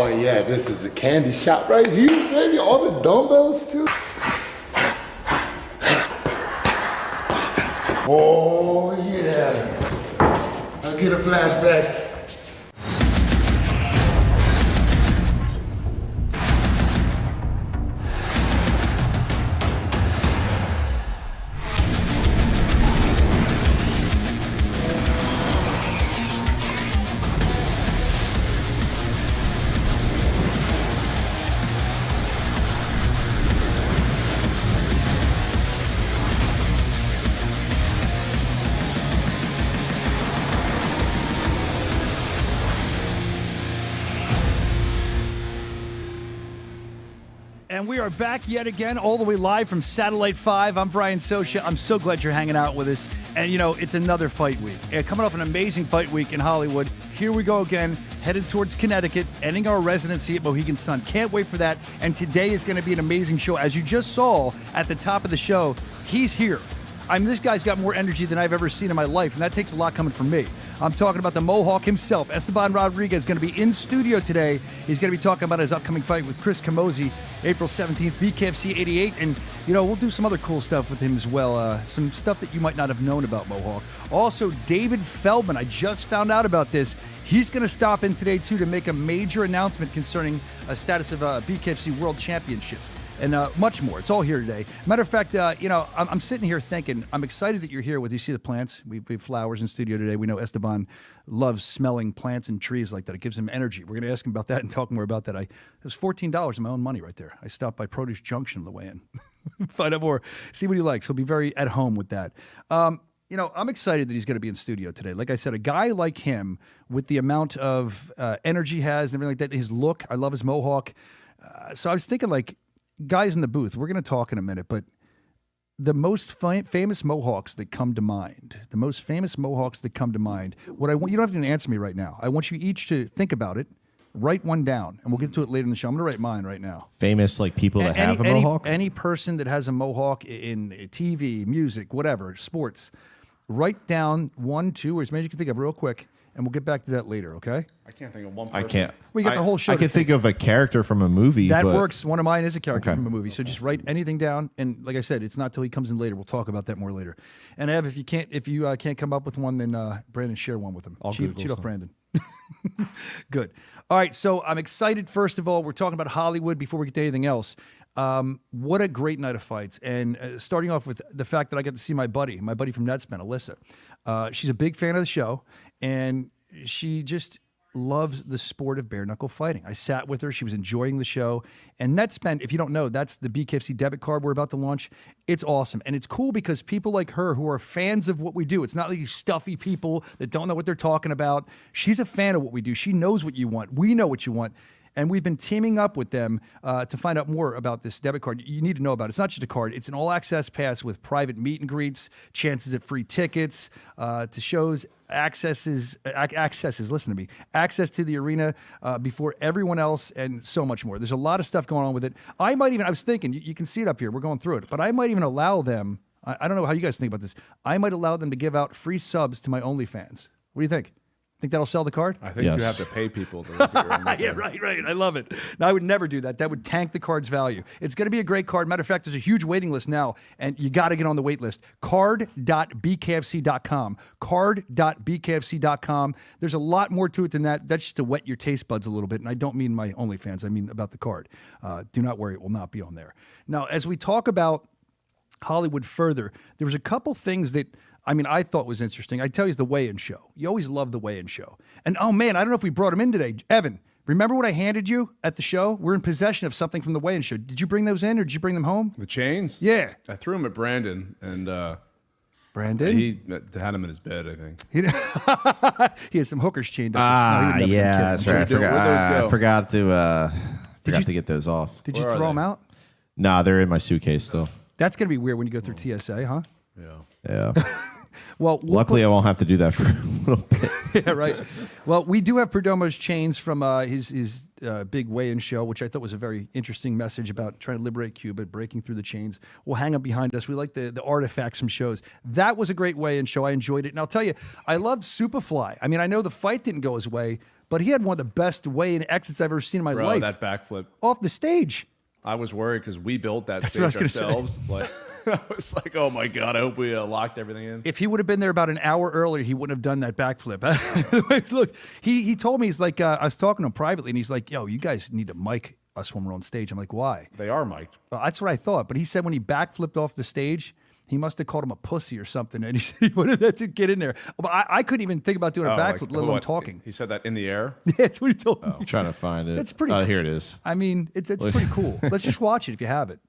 yeah, this is a candy shop right here, baby. All the dumbbells too. Oh yeah. I'll get a flashback. And we are back yet again, all the way live from Satellite 5. I'm Brian Soscia. I'm so glad you're hanging out with us. And, you know, it's another fight week. Coming off an amazing fight week in Hollywood. Here we go again, headed towards Connecticut, ending our residency at Mohegan Sun. Can't wait for that. And today is going to be an amazing show. As you just saw at the top of the show, he's here. This guy's got more energy than I've ever seen in my life, and that takes a lot coming from me. I'm talking about the Mohawk himself. Estabon Rodriguez is going to be in studio today. He's going to be talking about his upcoming fight with Chris Camozzi, April 17th, BKFC 88. And, you know, we'll do some other cool stuff with him as well. Some stuff that you might not have known about Mohawk. Also, David Feldman, I just found out about this. He's going to stop in today, too, to make a major announcement concerning a status of a BKFC World Championship. And much more. It's all here today. Matter of fact, you know, I'm sitting here thinking, I'm excited that you're here with, you see the plants? We have flowers in studio today. We know Estabon loves smelling plants and trees like that. It gives him energy. We're going to ask him about that and talk more about that. It was $14 of my own money right there. I stopped by Produce Junction on the way in. Find out more. See what he likes. He'll be very at home with that. You know, I'm excited that he's going to be in studio today. Like I said, a guy like him with the amount of energy he has and everything like that, his look, I love his mohawk. So I was thinking, like, guys in the booth, we're going to talk in a minute, but the most famous Mohawks that come to mind, what I want, you don't have to answer me right now. I want you each to think about it, write one down, and we'll get to it later in the show. I'm going to write mine right now. Famous, like people that have a Mohawk? Any person that has a Mohawk in TV, music, whatever, sports. Write down 1, 2, or as many as you can think of real quick, and we'll get back to that later, okay? I can't think of one person. I can't. We got the whole show. I can think of a character from a movie. That but works. One of mine is a character from a movie. So just write anything down. And like I said, it's not till he comes in later. We'll talk about that more later. And Ev, if you can't come up with one, then Brandon, share one with him. I'll Cheat off Brandon. Good. All right. So I'm excited. First of all, we're talking about Hollywood before we get to anything else. What a great night of fights. And starting off with the fact that I got to see my buddy from Netspend, Alyssa. She's a big fan of the show, and she just loves the sport of bare knuckle fighting. I sat with her. She was enjoying the show. And Netspend, if you don't know, that's the BKFC debit card we're about to launch. It's awesome. And it's cool because people like her who are fans of what we do, it's not like these stuffy people that don't know what they're talking about. She's a fan of what we do. She knows what you want. We know what you want. And we've been teaming up with them to find out more about this debit card. You need to know about it. It's not just a card. It's an all-access pass with private meet and greets, chances at free tickets to shows, accesses, listen to me, access to the arena before everyone else, and so much more. There's a lot of stuff going on with it. I was thinking, you can see it up here. We're going through it. But I might even allow them, I don't know how you guys think about this, I might allow them to give out free subs to my OnlyFans. What do you think? Think that'll sell the card? I think you have to pay people to look at your OnlyFans. Yeah, right. I love it. No, I would never do that. That would tank the card's value. It's going to be a great card. Matter of fact, there's a huge waiting list now, and you got to get on the wait list. Card.bkfc.com. Card.bkfc.com. There's a lot more to it than that. That's just to wet your taste buds a little bit, and I don't mean my OnlyFans. I mean about the card. Do not worry. It will not be on there. Now, as we talk about Hollywood further, there was a couple things that I thought was interesting. I tell you, it's the weigh-in show. You always love the weigh-in show. And, oh, man, I don't know if we brought him in today. Evan, remember what I handed you at the show? We're in possession of something from the weigh-in show. Did you bring those in, or did you bring them home? The chains? Yeah. I threw them at Brandon, and Brandon? He had them in his bed, I think. He has some hookers chained up. Yeah, that's right. I forgot to get those off. Did you throw them out? Nah, they're in my suitcase still. That's going to be weird when you go through TSA, huh? Yeah. Well, luckily, I won't have to do that for a little bit. Yeah, right. Well, we do have Perdomo's chains from his big weigh-in show, which I thought was a very interesting message about trying to liberate Cuba, breaking through the chains. We'll hang them behind us. We like the artifacts from shows. That was a great weigh-in show. I enjoyed it. And I'll tell you, I loved Superfly. I mean, I know the fight didn't go his way, but he had one of the best weigh-in exits I've ever seen in my life. That backflip. Off the stage. I was worried because we built that That's what I stage was gonna ourselves. Like, I was like, oh my God, I hope we locked everything in. If he would have been there about an hour earlier, he wouldn't have done that backflip. Look, he told me, he's like, I was talking to him privately, and he's like, yo, you guys need to mic us when we're on stage. I'm like, why? They are mic'd. Well, that's what I thought. But he said when he backflipped off the stage, he must have called him a pussy or something, and he said he wanted that to get in there. But I couldn't even think about doing a backflip, let alone talking. He said that in the air? Yeah, that's what he told me. I'm trying to find it. It's pretty cool. Here it is. I mean, it's pretty cool. Let's just watch it if you have it.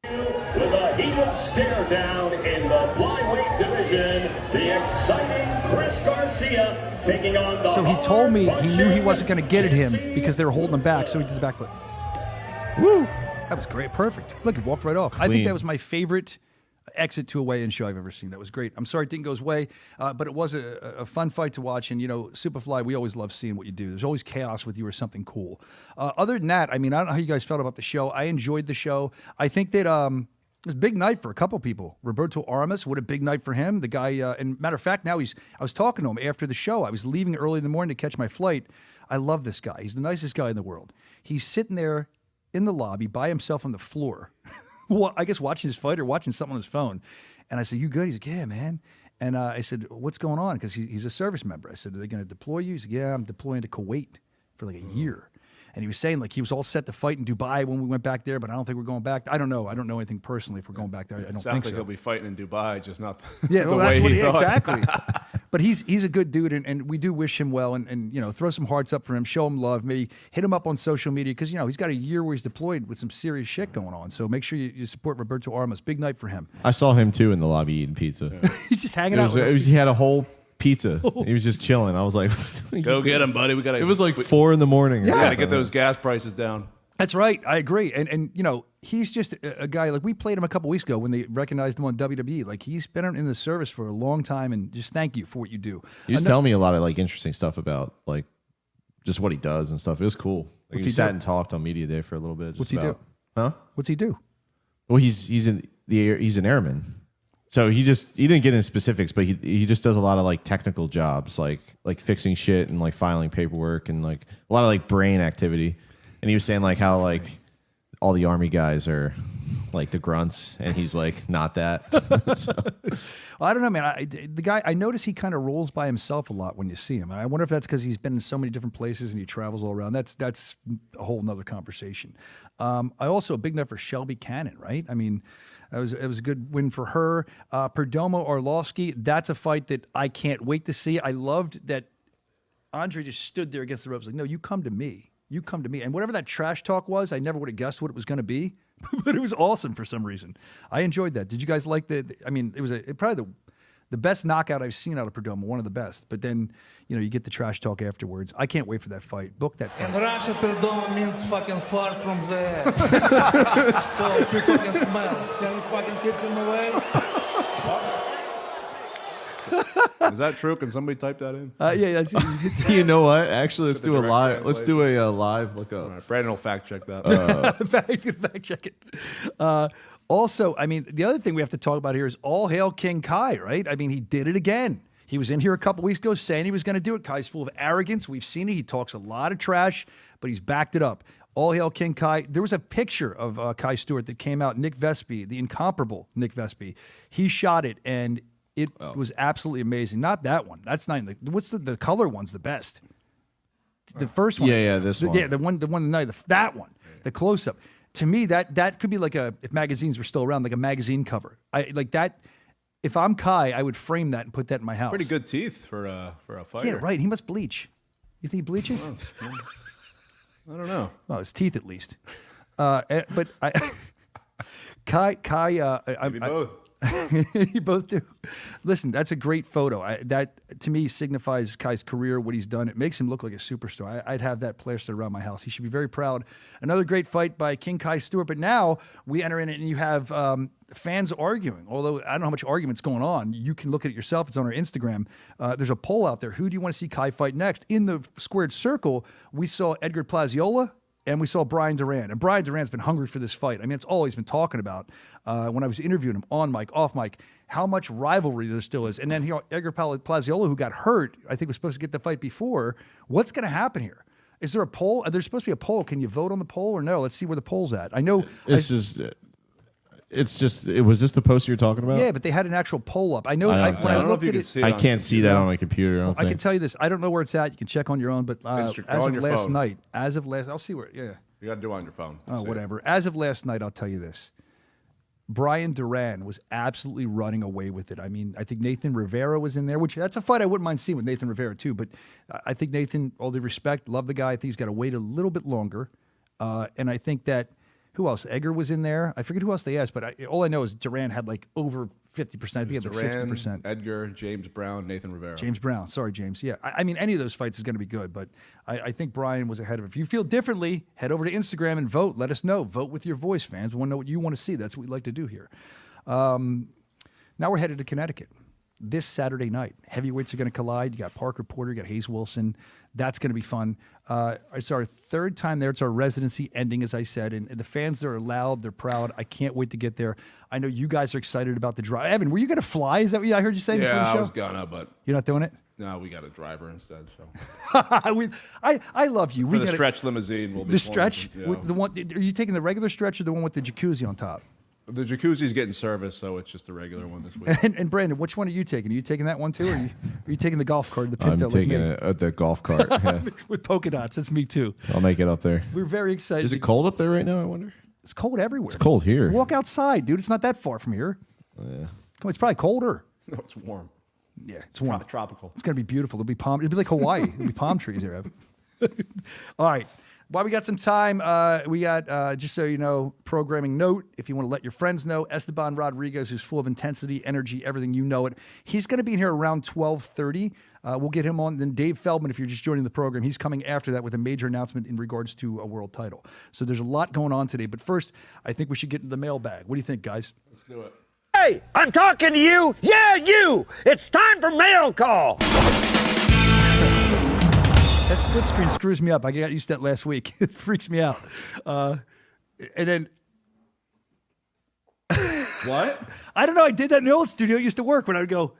With a heated stare down in the flyweight division, the exciting Chris Garcia taking on the... So he told me he knew he wasn't going to get at him because they were holding him back, so he did the backflip. Woo! That was great. Perfect. Look, he walked right off. Clean. I think that was my favorite exit to a weigh-in show I've ever seen. That was great. I'm sorry it didn't go his way, but it was a fun fight to watch. And, you know, Superfly, we always love seeing what you do. There's always chaos with you or something cool. Other than that, I mean, I don't know how you guys felt about the show. I enjoyed the show. I think that it was a big night for a couple people. Roberto Aramis, what a big night for him. The guy, and matter of fact, now I was talking to him after the show. I was leaving early in the morning to catch my flight. I love this guy. He's the nicest guy in the world. He's sitting there in the lobby by himself on the floor, well, I guess watching his fight or watching something on his phone. And I said, you good? He's like, yeah, man. And I said, what's going on? Because he's a service member. I said, are they going to deploy you? He said, yeah, I'm deploying to Kuwait for like a year. And he was saying, like, he was all set to fight in Dubai when we went back there, but I don't think we're going back. I don't know. I don't know anything personally if we're going back there. I don't think so. Sounds like he'll be fighting in Dubai, just not yeah, the well, way that's what he thought. Exactly. But he's a good dude, and we do wish him well, and you know, throw some hearts up for him, show him love, maybe hit him up on social media, because, you know, he's got a year where he's deployed with some serious shit going on. So make sure you support Roberto Aramis. Big night for him. I saw him, too, in the lobby eating pizza. He's just hanging out. He had a whole pizza. He was just chilling. I was like, Go get him, buddy. It was like 4 in the morning. We got to get those gas prices down. That's right. I agree. And you know, he's just a guy, like, we played him a couple weeks ago when they recognized him on WWE. Like, he's been in the service for a long time, and just thank you for what you do. He was telling me a lot of, like, interesting stuff about, like, just what he does and stuff. It was cool. Like, he sat and talked on Media Day for a little bit. What's he do? Huh? What's he do? Well, he's an airman. So he didn't get into specifics, but he just does a lot of, like, technical jobs, like fixing shit and, like, filing paperwork and, like, a lot of, like, brain activity. And he was saying, like, how, like, all the Army guys are, like, the grunts, and he's, like, not that. So. Well, I don't know, man. The guy, I notice he kind of rolls by himself a lot when you see him. And I wonder if that's because he's been in so many different places and he travels all around. That's a whole nother conversation. I also, a big night for Shelby Cannon, right? I mean, it was a good win for her. Perdomo Arlovsky, that's a fight that I can't wait to see. I loved that Andre just stood there against the ropes like, no, you come to me. You come to me. And whatever that trash talk was, I never would have guessed what it was going to be, but it was awesome for some reason. I enjoyed that. Did you guys like I mean, it was probably the best knockout I've seen out of Perdomo, one of the best. But then, you know, you get the trash talk afterwards. I can't wait for that fight. Book that fight. In Russia, Perdomo means fucking fart from the ass. So you fucking smell. Can you fucking keep him away? Is that true? Can somebody type that in? Yeah, that's You know what? Actually, let's do a live. translation. Let's do a live look up. All right, Brandon will fact check that. He's going to fact check it. Also, I mean, the other thing we have to talk about here is all hail King Kai, right? I mean, he did it again. He was in here a couple weeks ago saying he was going to do it. Kai's full of arrogance. We've seen it. He talks a lot of trash, but he's backed it up. All hail King Kai. There was a picture of Kai Stewart that came out. Nick Vespi, the incomparable Nick Vespi, he shot it, and it was absolutely amazing. Not that one. That's not what's the color one's the best. The first one. Yeah, this one. Yeah, the one tonight. That one. The close up. To me, that could be like if magazines were still around, like a magazine cover. I like that. If I'm Kai, I would frame that and put that in my house. Pretty good teeth for a fighter. Yeah, right. He must bleach. You think he bleaches? I don't know. Well, his teeth at least. But Kai. Maybe both. You both do. Listen, that's a great photo. That to me signifies Kai's career, what he's done. It makes him look like a superstar. I'd have that plastered around my house. He should be very proud. Another great fight by King Kai Stewart. But now we enter in it, and you have fans arguing. Although I don't know how much argument's going on. You can look at it yourself. It's on our Instagram. There's a poll out there. Who do you want to see Kai fight next? In the squared circle, we saw Edgar Plaziola and we saw Brian Duran. And Brian Duran's been hungry for this fight. I mean, it's all he's been talking about when I was interviewing him on mic, off mic, how much rivalry there still is. And then Edgar Palazzolo, who got hurt, I think was supposed to get the fight before. What's going to happen here? Is there a poll? There's supposed to be a poll. Can you vote on the poll or no? Let's see where the poll's at. I know. Was this the post you're talking about? Yeah, but they had an actual poll up. I know. I don't know if you can see it. I can't see that on my computer. I can tell you this. I don't know where it's at. You can check on your own. But as of last night, I'll see where. Yeah. You got to do it on your phone. Oh, whatever. As of last night, I'll tell you this. Brian Duran was absolutely running away with it. I mean, I think Nathan Rivera was in there, which that's a fight I wouldn't mind seeing with Nathan Rivera too. But I think Nathan, all due respect, love the guy. I think he's got to wait a little bit longer. And I think that, who else? Edgar was in there. I forget who else they asked, but all I know is Duran had like over 50%. I think he had like 60%. Edgar, James Brown, Nathan Rivera. James Brown. Sorry, James. Yeah. I mean, any of those fights is going to be good, but I think Brian was ahead of it. If you feel differently, head over to Instagram and vote. Let us know. Vote with your voice, fans. We want to know what you want to see. That's what we like to do here. Now we're headed to Connecticut this Saturday night. Heavyweights are going to collide. You got Parker Porter, you got Hayes Wilson. That's going to be fun. It's our third time there. It's our residency ending, as I said, and the fans are loud. They're proud. I can't wait to get there. I know you guys are excited about the drive. Evan, were you going to fly? Is that what I heard you say before the show? Yeah, I was gonna, but you're not doing it. No, we got a driver instead. So I love you. For the stretch limousine, we'll be the stretch. Yeah. With the one, are you taking the regular stretch or the one with the jacuzzi on top? The jacuzzi's getting serviced, so it's just a regular one this week. And Brandon, which one are you taking? Are you taking that one too, or are you taking the golf cart, the Pinto? I'm taking the golf cart. Yeah. With polka dots. That's me too. I'll make it up there. We're very excited. Is it cold up there right now, I wonder? It's cold everywhere. It's cold here. Walk outside, dude. It's not that far from here. Yeah. Come on, it's probably colder. No, it's warm. Yeah, it's warm. Tropical. It's going to be beautiful. It'll be like Hawaii. There'll be palm trees there, Evan. All right. While we got some time, we got, just so you know, programming note. If you want to let your friends know, Estabon Rodriguez, who's full of intensity, energy, everything, you know it. He's going to be in here around 12:30. We'll get him on. Then Dave Feldman, if you're just joining the program, he's coming after that with a major announcement in regards to a world title. So there's a lot going on today. But first, I think we should get into the mailbag. What do you think, guys? Let's do it. Hey, I'm talking to you. Yeah, you. It's time for mail call. That split screen screws me up. I got used to that last week. It freaks me out. And then... What? I don't know. I did that in the old studio. It used to work when I would go...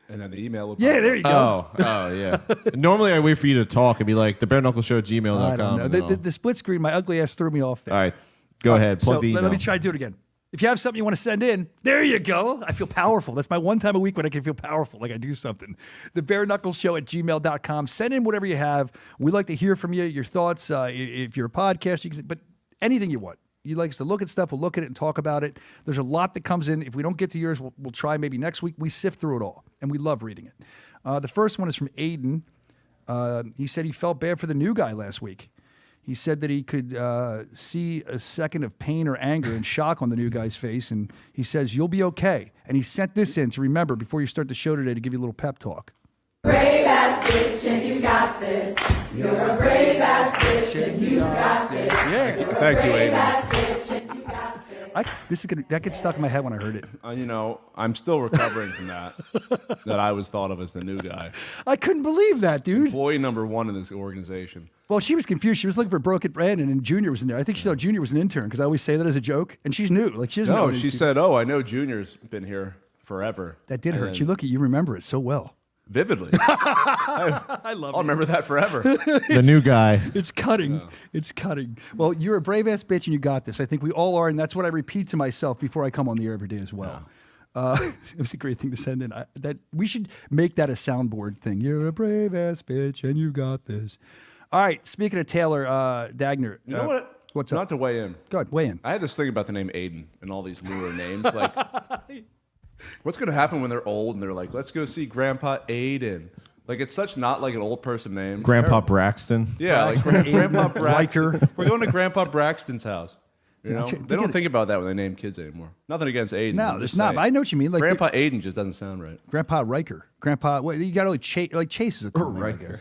And then the email would Yeah, there you go. Oh, yeah. Normally I wait for you to talk and be like, the bareknuckleshow@gmail.com. I don't know. The split screen, my ugly ass threw me off there. All right. Go ahead. Plug the email. Let me try to do it again. If you have something you want to send in, there you go. I feel powerful. That's my one time a week when I can feel powerful, like I do something. The bareknuckleshow@gmail.com. Send in whatever you have. We'd like to hear from you, your thoughts. If you're a podcast, but anything you want. You'd like us to look at stuff, we'll look at it and talk about it. There's a lot that comes in. If we don't get to yours, we'll try maybe next week. We sift through it all, and we love reading it. The first one is from Aiden. He said he felt bad for the new guy last week. He said that he could see a second of pain or anger and shock on the new guy's face, and he says, you'll be okay. And he sent this in to remember before you start the show today to give you a little pep talk. Brave ass bitch and you got this. You're a brave ass bitch and you got this. Yeah. Thank you, Aiden. Ass bitch and you got this. That gets stuck in my head when I heard it. You know, I'm still recovering from that I was thought of as the new guy. I couldn't believe that, dude. Employee number one in this organization. Well, she was confused. She was looking for Broken Brandon, and Junior was in there. I think she thought Junior was an intern because I always say that as a joke, and she's new. Like she doesn't know. No, she said, "Oh, I know Junior's been here forever." That did hurt. And You look at you remember it so well. Vividly. I love it. I'll remember that forever. The new guy. It's cutting. Yeah. It's cutting. Well, you're a brave ass bitch and you got this. I think we all are, and that's what I repeat to myself before I come on the air every day as well. Yeah. It was a great thing to send in. That we should make that a soundboard thing. You're a brave ass bitch and you got this. All right. Speaking of Taylor Dagner. You know what? What's up? Not to weigh in. Go ahead, weigh in. I had this thing about the name Aiden and all these newer names. Like, what's going to happen when they're old and they're like, let's go see Grandpa Aiden? Like, it's such not like an old person name. It's Grandpa terrible. Braxton. Yeah, like Grandpa Braxton. We're going to Grandpa Braxton's house. You know? They don't think about that when they name kids anymore. Nothing against Aiden. No, there's not. I know what you mean. Like Grandpa Aiden just doesn't sound right. Grandpa Riker. Grandpa, well, you got to Chase is a cool name. Riker.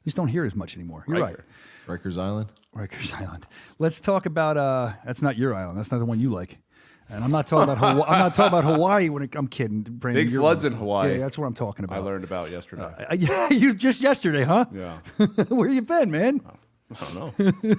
You just don't hear it as much anymore. You're right. Rikers Island. Rikers Island. Let's talk about. That's not your island. That's not the one you like. And I'm not talking about Hawaii. I'm not talking about Hawaii I'm kidding. Brandon, Big floods in Hawaii. Yeah, that's what I'm talking about. I learned about yesterday. Yeah, you just yesterday, huh? Yeah. Where you been, man? I don't know.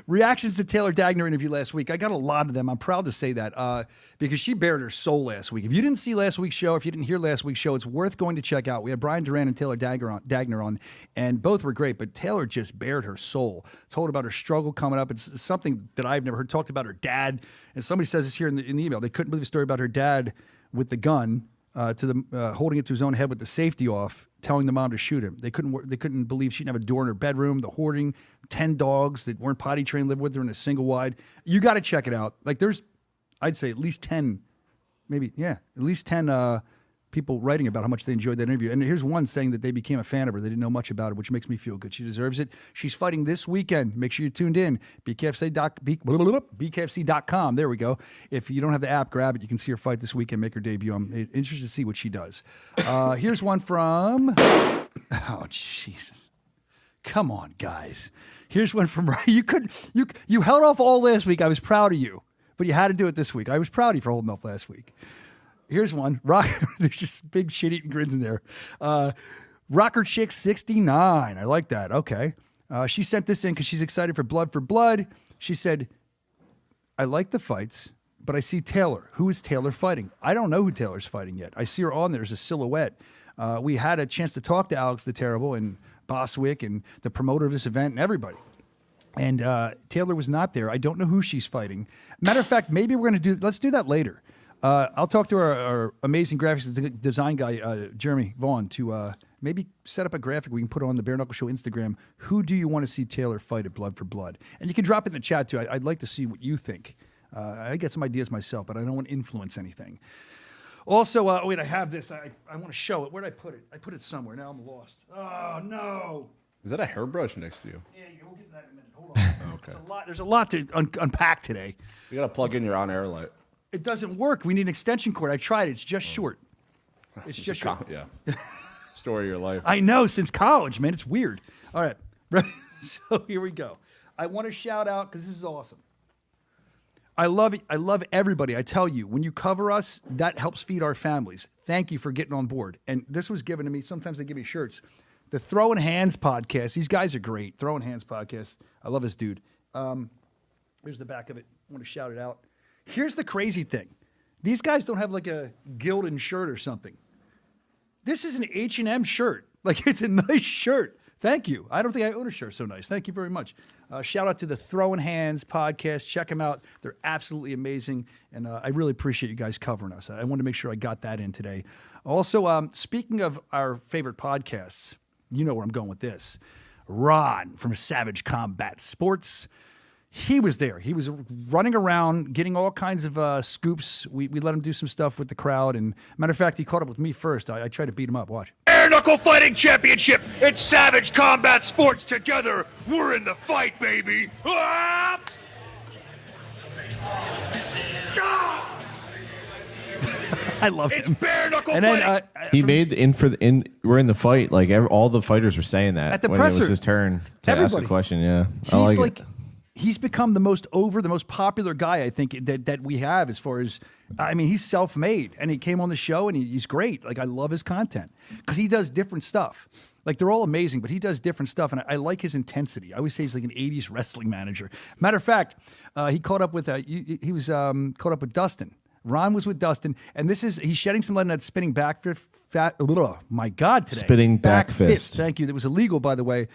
Reactions to Taylor Dagner interview last week. I got a lot of them. I'm proud to say that because she bared her soul last week. If you didn't see last week's show, if you didn't hear last week's show, it's worth going to check out. We had Brian Duran and Taylor Dagner on, and both were great, but Taylor just bared her soul. Told about her struggle coming up. It's something that I've never heard. Talked about her dad, and somebody says this here in the email. They couldn't believe the story about her dad with the gun holding it to his own head with the safety off, telling the mom to shoot him. They couldn't believe she didn't have a door in her bedroom, the hoarding, 10 dogs that weren't potty trained lived with her in a single wide. You got to check it out. Like there's, I'd say at least 10, at least 10 people writing about how much they enjoyed that interview. And here's one saying that they became a fan of her. They didn't know much about her, which makes me feel good. She deserves it. She's fighting this weekend. Make sure you're tuned in. BKFC.com. There we go. If you don't have the app, grab it. You can see her fight this weekend, make her debut. I'm interested to see what she does. Here's one from... Oh, Jesus. Come on, guys. Here's one from... You held off all last week. I was proud of you. But you had to do it this week. I was proud of you for holding off last week. Here's one. There's just big shit-eating grins in there. Rocker Chick 69. I like that. Okay. She sent this in because she's excited for Blood. She said, I like the fights, but I see Taylor. Who is Taylor fighting? I don't know who Taylor's fighting yet. I see her on there as a silhouette. We had a chance to talk to Alex the Terrible and Boswick and the promoter of this event and everybody. And Taylor was not there. I don't know who she's fighting. Matter of fact, maybe we're going to let's do that later. I'll talk to our amazing graphics design guy, Jeremy Vaughn, to maybe set up a graphic we can put on the Bare Knuckle Show Instagram. Who do you want to see Taylor fight at Blood for Blood? And you can drop it in the chat, too. I'd like to see what you think. I get some ideas myself, but I don't want to influence anything. Also, wait, I have this. I want to show it. Where did I put it? I put it somewhere. Now I'm lost. Oh, no. Is that a hairbrush next to you? Yeah, we'll get to that in a minute. Hold on. Okay. There's a lot to unpack today. You got to plug in your on-air light. It doesn't work. We need an extension cord. I tried it. It's just short. It's just short. Yeah. Story of your life. I know, since college, man. It's weird. All right. So here we go. I want to shout out, because this is awesome. I love it. I love everybody. I tell you, when you cover us, that helps feed our families. Thank you for getting on board. And this was given to me. Sometimes they give me shirts. The Throwing Hands podcast. These guys are great. Throwing Hands podcast. I love this dude. Here's the back of it. I want to shout it out. Here's the crazy thing. These guys don't have like a Gildan shirt or something. This is an H&M shirt. Like, it's a nice shirt. Thank you. I don't think I own a shirt so nice. Thank you very much. Shout out to the Throwing Hands podcast. Check them out. They're absolutely amazing. And I really appreciate you guys covering us. I wanted to make sure I got that in today. Also, speaking of our favorite podcasts, you know where I'm going with this. Ron from Savage Combat Sports. He was there. He was running around, getting all kinds of scoops. We let him do some stuff with the crowd. And matter of fact, he caught up with me first. I tried to beat him up. Watch. Bare Knuckle Fighting Championship. It's Savage Combat Sports. Together, we're in the fight, baby. Ah! I love it. It's Bare Knuckle and Fighting. then He made we're in the fight. Like all the fighters were saying that At the when presser. it was his turn to ask Everybody. a question. Yeah, he's like he's become the most popular guy, I think, that we have as far as, I mean, he's self-made, and he came on the show, and he's great. Like, I love his content because he does different stuff. Like, they're all amazing, but he does different stuff, and I like his intensity. I always say he's like an 80s wrestling manager. Matter of fact, he caught up with, he was caught up with Dustin. Ron was with Dustin, and he's shedding some light on that spinning back fist. Oh my God, today. Spinning back fist. Thank you. That was illegal, by the way.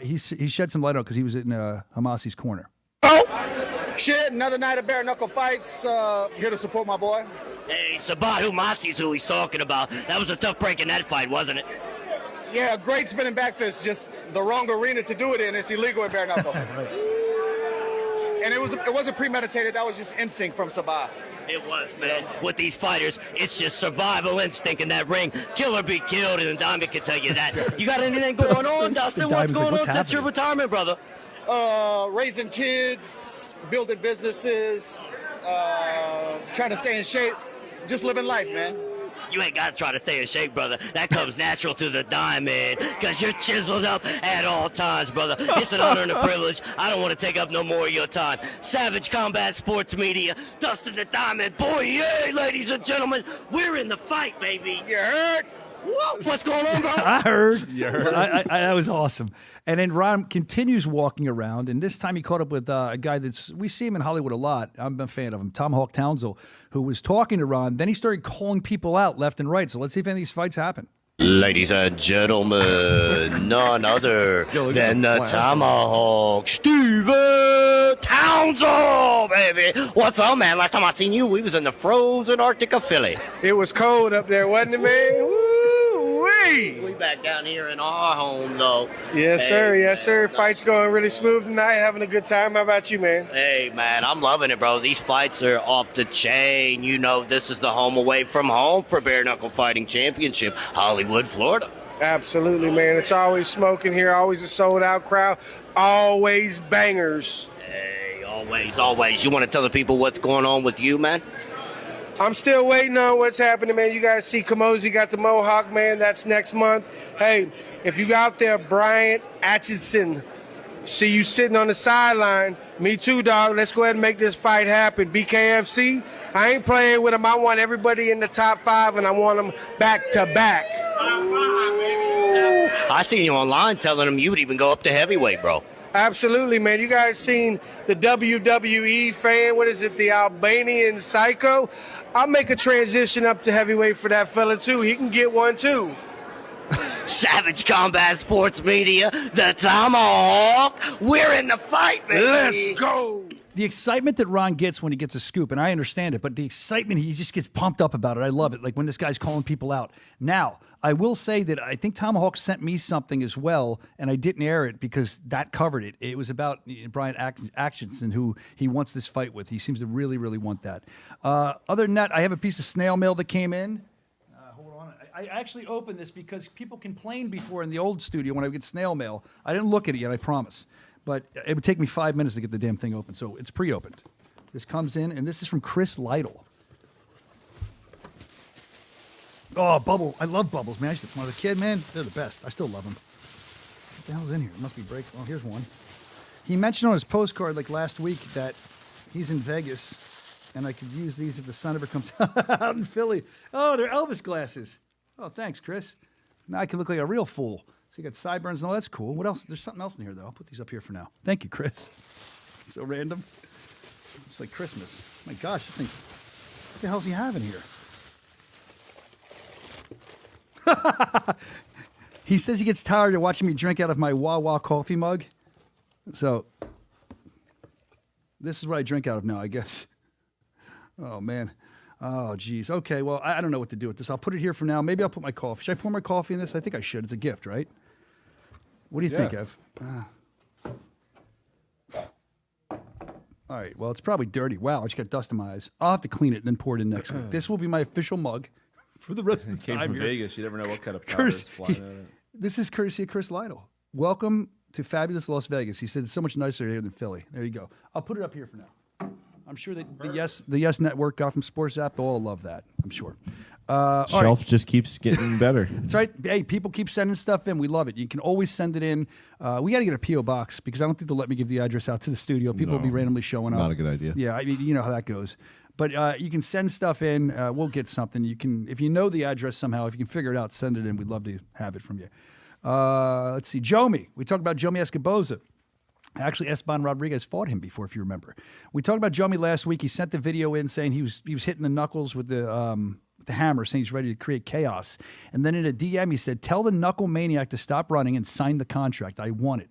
He shed some light on it because he was in Hamasi's corner. Oh, shit, another night of bare knuckle fights. Here to support my boy. Hey, Sabat Humasi's who he's talking about. That was a tough break in that fight, wasn't it? Yeah, great spinning back fist. Just the wrong arena to do it in. It's illegal in bare knuckle. Right. And it wasn't premeditated. That was just instinct from Sabat. It was, man. With these fighters, it's just survival instinct in that ring. Kill or be killed, and Diamond can tell you that. You got anything going on, Dustin? What's going on since your retirement, brother? Raising kids, building businesses, trying to stay in shape, just living life, man. You ain't got to try to stay in shape, brother. That comes natural to the Diamond, because you're chiseled up at all times, brother. It's an honor and a privilege. I don't want to take up no more of your time. Savage Combat Sports Media, Dustin the Diamond. Boy, yay, ladies and gentlemen. We're in the fight, baby. You heard? What's going on, bro? I heard. You heard? That was awesome. And then Ron continues walking around, and this time he caught up with a guy we see him in Hollywood a lot. I'm a fan of him, Tomahawk Townsend, who was talking to Ron. Then he started calling people out left and right. So let's see if any of these fights happen. Ladies and gentlemen, none other than the Tomahawk, Steven Townsend, baby. What's up, man? Last time I seen you, we was in the frozen Arctic of Philly. It was cold up there, wasn't it, man? Woo-wee! We back down here in our home, though. Yes, sir. Yes, sir. Fight's going really smooth tonight. Having a good time. How about you, man? Hey, man, I'm loving it, bro. These fights are off the chain. You know, this is the home away from home for Bare Knuckle Fighting Championship, Hollywood, Florida. Absolutely, man. It's always smoking here. Always a sold-out crowd. Always bangers. Hey, always. You want to tell the people what's going on with you, man? I'm still waiting on what's happening, man. You guys see Kamosi got the Mohawk, man. That's next month. Hey, if you out there, Brian Atchison, see you sitting on the sideline. Me too, dog. Let's go ahead and make this fight happen. BKFC, I ain't playing with them. I want everybody in the top 5, and I want them back to back. I seen you online telling them you would even go up to heavyweight, bro. Absolutely, man. You guys seen the WWE fan, what is it, the Albanian Psycho? I'll make a transition up to heavyweight for that fella, too. He can get one, too. Savage Combat Sports Media, the Tomahawk. We're in the fight, baby. Let's go. The excitement that Ron gets when he gets a scoop, and I understand it, but the excitement, he just gets pumped up about it. I love it, like when this guy's calling people out. Now, I will say that I think Tomahawk sent me something as well, and I didn't air it because that covered it. It was about Brian Atchison, who he wants this fight with. He seems to really, really want that. Other than that, I have a piece of snail mail that came in. Hold on. I actually opened this because people complained before in the old studio when I would get snail mail. I didn't look at it yet, I promise. But it would take me 5 minutes to get the damn thing open, so it's pre-opened. This comes in, and this is from Chris Lytle. Oh, Bubble. I love Bubbles, man. When I was a kid, man, they're the best. I still love them. What the hell's in here? It must be break. Oh, here's one. He mentioned on his postcard, like last week, that he's in Vegas, and I could use these if the sun ever comes out in Philly. Oh, they're Elvis glasses. Oh, thanks, Chris. Now I can look like a real fool. So you got sideburns and all. That's cool. What else? There's something else in here, though. I'll put these up here for now. Thank you, Chris. So random. It's like Christmas. My gosh, this thing's... What the hell's he having here? He says he gets tired of watching me drink out of my Wawa coffee mug. So this is what I drink out of now, I guess. Oh, man. Oh, geez. Okay, well, I don't know what to do with this. I'll put it here for now. Maybe I'll put my coffee. Should I pour my coffee in this? I think I should. It's a gift, right? What do you think, Ev? All right, well, it's probably dirty. Wow, I just got dust in my eyes. I'll have to clean it and then pour it in next week. This will be my official mug for the rest of the time. Came from here. Vegas. You never know what kind of powder is flying out of it. This is courtesy of Chris Lytle. Welcome to fabulous Las Vegas. He said it's so much nicer here than Philly. There you go. I'll put it up here for now. I'm sure that the Yes Network, Gotham Sports app, they'll all love that. I'm sure. Shelf just keeps getting better. That's right. Hey, people keep sending stuff in. We love it. You can always send it in. We got to get a P.O. box because I don't think they'll let me give the address out to the studio. People will be randomly showing up. Not a good idea. Yeah, I mean, you know how that goes. But you can send stuff in. We'll get something. You can, if you know the address somehow, if you can figure it out, send it in. We'd love to have it from you. Let's see. Jomi. We talked about Jomi Escoboza. Actually, Estabon Rodriguez fought him before, if you remember. We talked about Jomi last week. He sent the video in saying he was hitting the knuckles with the hammer, saying he's ready to create chaos. And then in a DM, he said, "Tell the knuckle maniac to stop running and sign the contract. I want it."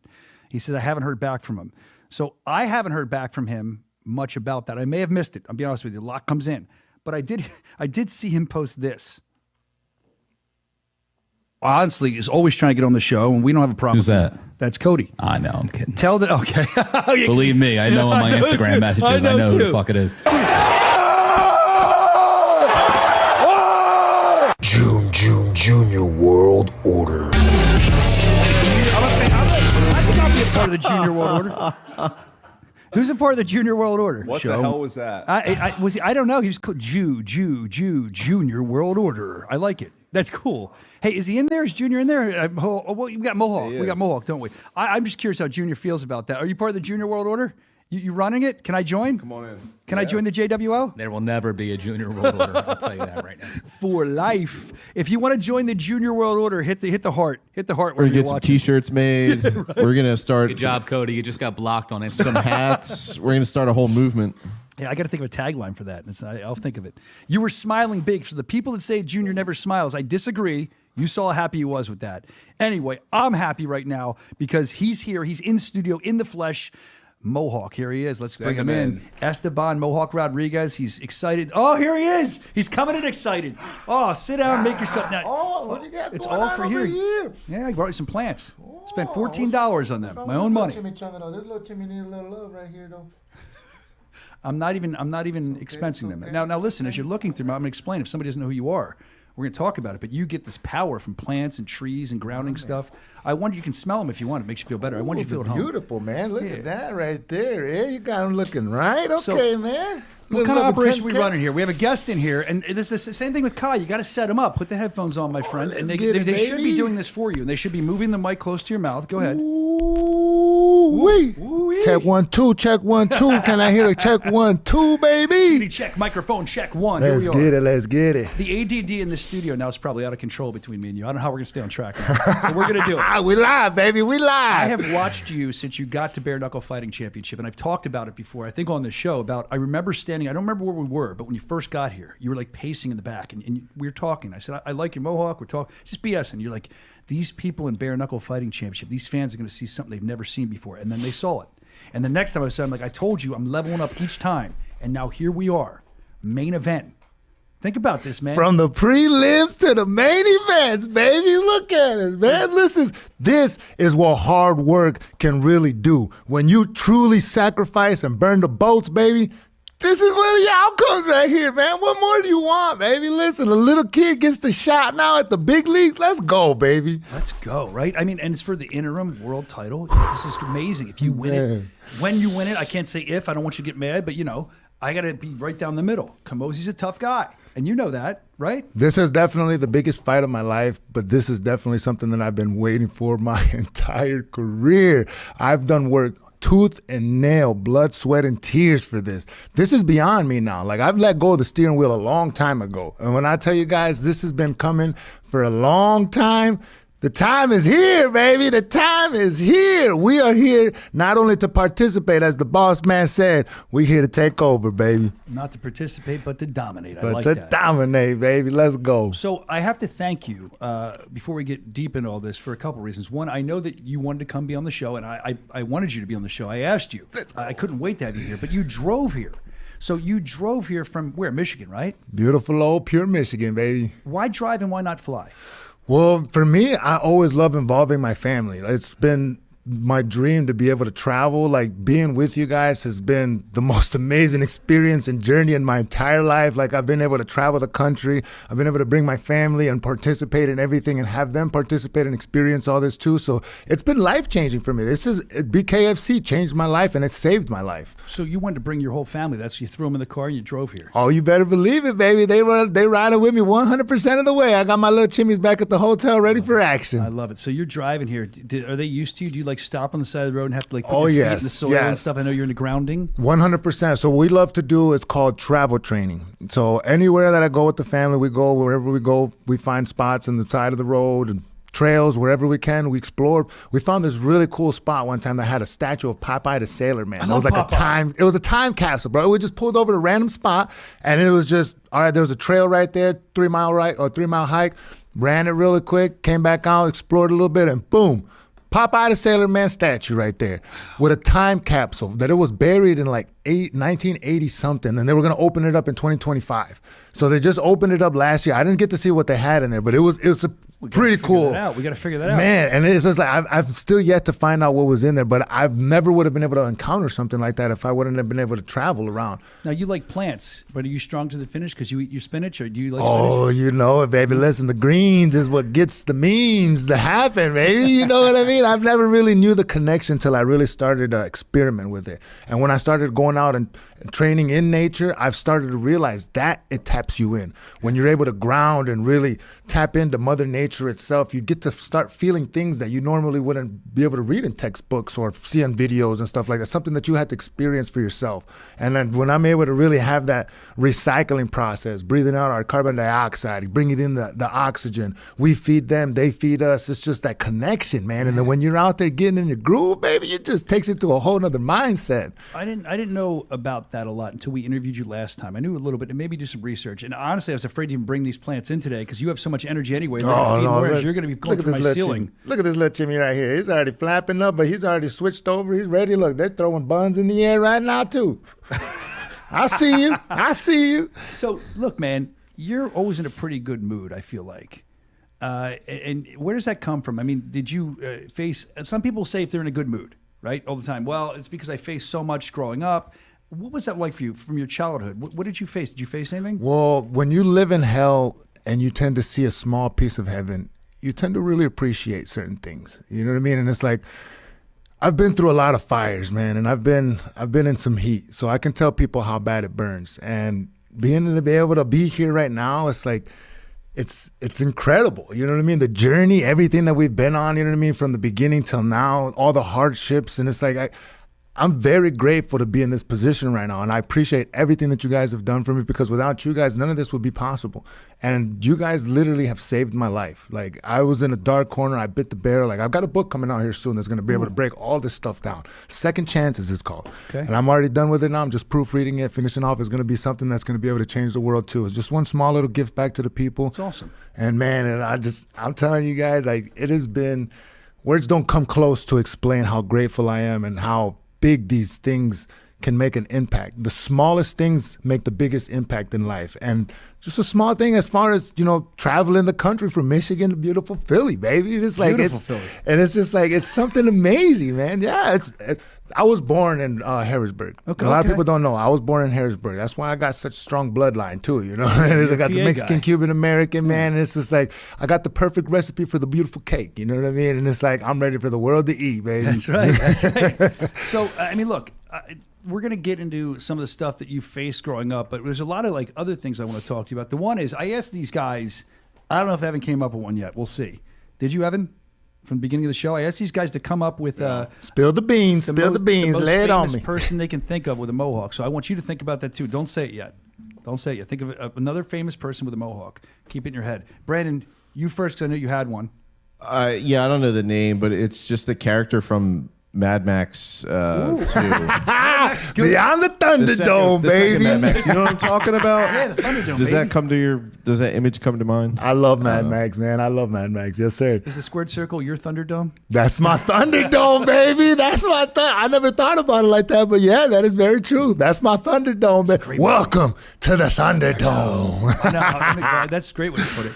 He said, "I haven't heard back from him." So I haven't heard back from him much about that. I may have missed it. I'll be honest with you. A lot comes in. But I did see him post this. Honestly, he's always trying to get on the show, and we don't have a problem. Who's that? That's Cody. I know, I'm kidding. Tell that, okay. Believe me, I know on my Instagram messages, I know who the fuck it is. Junior World Order. I think I'll be a part of the Junior World Order. Who's a part of the Junior World Order? What show? the hell was that? I don't know. He was called Junior World Order. I like it. That's cool. Hey, is he in there? Is Junior in there? Well, we got Mohawk. We got Mohawk, don't we? I'm just curious how Junior feels about that. Are you part of the Junior World Order? You running it? Can I join? Come on in. Can I join the JWO? There will never be a junior world order. I'll tell you that right now. For life. If you want to join the Junior World Order, hit the heart. Hit the heart. We're gonna get some T-shirts made. Right. We're gonna start. Good job, Cody. You just got blocked on it. Some hats. We're gonna start a whole movement. Yeah, I got to think of a tagline for that. I'll think of it. You were smiling big. For the people that say Junior never smiles, I disagree. You saw how happy he was with that. Anyway, I'm happy right now because he's here. He's in studio, in the flesh. Mohawk, here he is. Let's bring him in. Esteban Mohawk Rodriguez. He's excited. Oh, here he is. He's coming in excited. Oh, sit down, make yourself. What do you got? It's going all on for over here. Yeah, I brought you some plants. Spent $14 on them. My own money. This little Timmy needs a little love right here, though. I'm not even expensing them. Now listen, as you're looking through them, I'm going to explain. If somebody doesn't know who you are, we're going to talk about it. But you get this power from plants and trees and grounding stuff. I wonder, you can smell them if you want. It makes you feel better. I want you to feel at home. Beautiful, man. Look at that right there. Yeah, you got them looking right. Okay, man. What kind of operation are we running here? We have a guest in here, and this is the same thing with Kai. You got to set him up. Put the headphones on, my friend. And they should be doing this for you. And they should be moving the mic close to your mouth. Go ahead. Ooh-wee. Check 1 2. Check 1 2. Can I hear a check 1 2, baby? Check microphone. Check 1. Let's get it. Let's get it. The ADD in the studio now is probably out of control between me and you. I don't know how we're gonna stay on track now. So we're gonna do it. We live, baby. We live. I have watched you since you got to Bare Knuckle Fighting Championship, and I've talked about it before. I think on the show about. I remember standing. I don't remember where we were, but when you first got here, you were like pacing in the back, and we were talking. I said, I like your mohawk. We're talking just BS, and you're like, these people in Bare Knuckle Fighting Championship, these fans are going to see something they've never seen before. And then they saw it. And the next time I said, I'm like, I told you, I'm leveling up each time. And now here we are, main event. Think about this, man. From the prelims to the main events, baby. Look at it, man. This is what hard work can really do. When you truly sacrifice and burn the boats, baby, this is one of the outcomes right here, man. What more do you want, baby? Listen, a little kid gets the shot now at the big leagues. Let's go, baby. Let's go, right? I mean, and it's for the interim world title. This is amazing. If you win it, when you win it, I can't say if. I don't want you to get mad, but, I got to be right down the middle. Kamozi's a tough guy, and you know that, right? This is definitely the biggest fight of my life, but this is definitely something that I've been waiting for my entire career. I've done work tooth and nail, blood, sweat, and tears for this. This is beyond me now. Like, I've let go of the steering wheel a long time ago. And when I tell you guys this has been coming for a long time, the time is here, baby. The time is here. We are here not only to participate, as the boss man said, we're here to take over, baby. Not to participate, but to dominate. I like that. But to dominate, baby. Let's go. So I have to thank you, before we get deep into all this, for a couple reasons. One, I know that you wanted to come be on the show, and I wanted you to be on the show. I asked you. I couldn't wait to have you here, but you drove here. So you drove here from where? Michigan, right? Beautiful old pure Michigan, baby. Why drive and why not fly? Well, for me, I always love involving my family. It's been my dream to be able to travel. Like, being with you guys has been the most amazing experience and journey in my entire life. Like, I've been able to travel the country. I've been able to bring my family and participate in everything and have them participate and experience all this too. So it's been life-changing for me. BKFC changed my life, and it saved my life. So you wanted to bring your whole family. That's you threw them in the car and you drove here. Oh, you better believe it, baby. They riding with me 100% of the way. I got my little chimmies back at the hotel ready for action. I love it. So you're driving here. Are they used to you? Do you stop on the side of the road and have to put your feet in the soil and stuff? I know you're into grounding. 100%. So what we love to do is called travel training. So anywhere that I go with the family, we go, wherever we go, we find spots on the side of the road and trails, wherever we can, we explore. We found this really cool spot one time that had a statue of Popeye the Sailor Man. It was like it was a time capsule, bro. We just pulled over to a random spot, and it was just, all right, there was a trail right there, 3 mile hike, ran it really quick, came back out, explored a little bit, and boom, Popeye the Sailor Man statue right there with a time capsule that it was buried in like 1980 something, and they were going to open it up in 2025. So they just opened it up last year. I didn't get to see what they had in there, but it was pretty cool. We got to figure that out, man. And it's just like I've still yet to find out what was in there, but I've never would have been able to encounter something like that if I wouldn't have been able to travel around. Now, you like plants, but are you strong to the finish because you eat your spinach, or do you like spinach? Oh, you know it, baby. Listen, the greens is what gets the means to happen, baby. You know what I mean? I've never really knew the connection till I really started to experiment with it. And when I started going out and training in nature, I've started to realize that it taps you in. When you're able to ground and really tap into Mother Nature nature itself, you get to start feeling things that you normally wouldn't be able to read in textbooks or see on videos and stuff like that, something that you had to experience for yourself. And then when I'm able to really have that recycling process, breathing out our carbon dioxide, bringing in the oxygen, we feed them, they feed us. It's just that connection, man. And then when you're out there getting in your groove, baby, it just takes it to a whole nother mindset. I didn't know about that a lot until we interviewed you last time. I knew a little bit and maybe do some research. And honestly, I was afraid to even bring these plants in today because you have so much energy anyway. You're going to be going through my ceiling. Look at this little Jimmy right here. He's already flapping up, but he's already switched over. He's ready. Look, they're throwing buns in the air right now, too. I see you. I see you. So, look, man, you're always in a pretty good mood, I feel like. And where does that come from? I mean, did you face – some people say if they're in a good mood, right, all the time. Well, it's because I faced so much growing up. What was that like for you from your childhood? What did you face? Did you face anything? Well, when you live in hell and you tend to see a small piece of heaven, you tend to really appreciate certain things. You know what I mean? And it's like I've been through a lot of fires, man, and I've been in some heat. So I can tell people how bad it burns. And being to be able to be here right now, it's like it's incredible. You know what I mean? The journey, everything that we've been on, you know what I mean, from the beginning till now, all the hardships, and it's like I'm very grateful to be in this position right now, and I appreciate everything that you guys have done for me because without you guys, none of this would be possible. And you guys literally have saved my life. Like, I was in a dark corner. I bit the barrel. Like, I've got a book coming out here soon that's going to be able to break all this stuff down. Second Chances is called. Okay. And I'm already done with it now. I'm just proofreading it, finishing off. It's going to be something that's going to be able to change the world, too. It's just one small little gift back to the people. It's awesome. And, man, I'm telling you guys, like, it has been, words don't come close to explain how grateful I am and how big these things can make an impact. The smallest things make the biggest impact in life. And just a small thing as far as, you know, traveling the country from Michigan to beautiful Philly, baby. It's like, Philly. And it's just like, it's something amazing, man. Yeah, I was born in Harrisburg. Okay, a lot of people don't know. I was born in Harrisburg. That's why I got such strong bloodline too, you know. I got the Mexican, Cuban American, man. And it's just like, I got the perfect recipe for the beautiful cake, you know what I mean? And it's like, I'm ready for the world to eat, baby. That's right. That's right. So, I mean, look, we're going to get into some of the stuff that you faced growing up, but there's a lot of like other things I want to talk to you about. The one is, I asked these guys, I don't know if Evan came up with one yet. We'll see. Did you, Evan? From the beginning of the show, I asked these guys to come up with spill the beans, lay it on me. The most person they can think of with a mohawk. So I want you to think about that too. Don't say it yet. Don't say it yet. Think of another famous person with a mohawk. Keep it in your head. Brandon, you first, because I know you had one. Yeah, I don't know the name, but it's just the character from Mad Max 2. Beyond the Thunderdome, baby. Mad Max. You know what I'm talking about? Yeah, the Thunderdome. Does that image come to mind? I love Mad Max, man. I love Mad Max. Yes, sir. Is the squared circle your Thunderdome? That's my Thunderdome, baby. That's my I never thought about it like that, but yeah, that is very true. That's my Thunderdome, baby. Welcome to the Thunderdome. That's a great way to put it.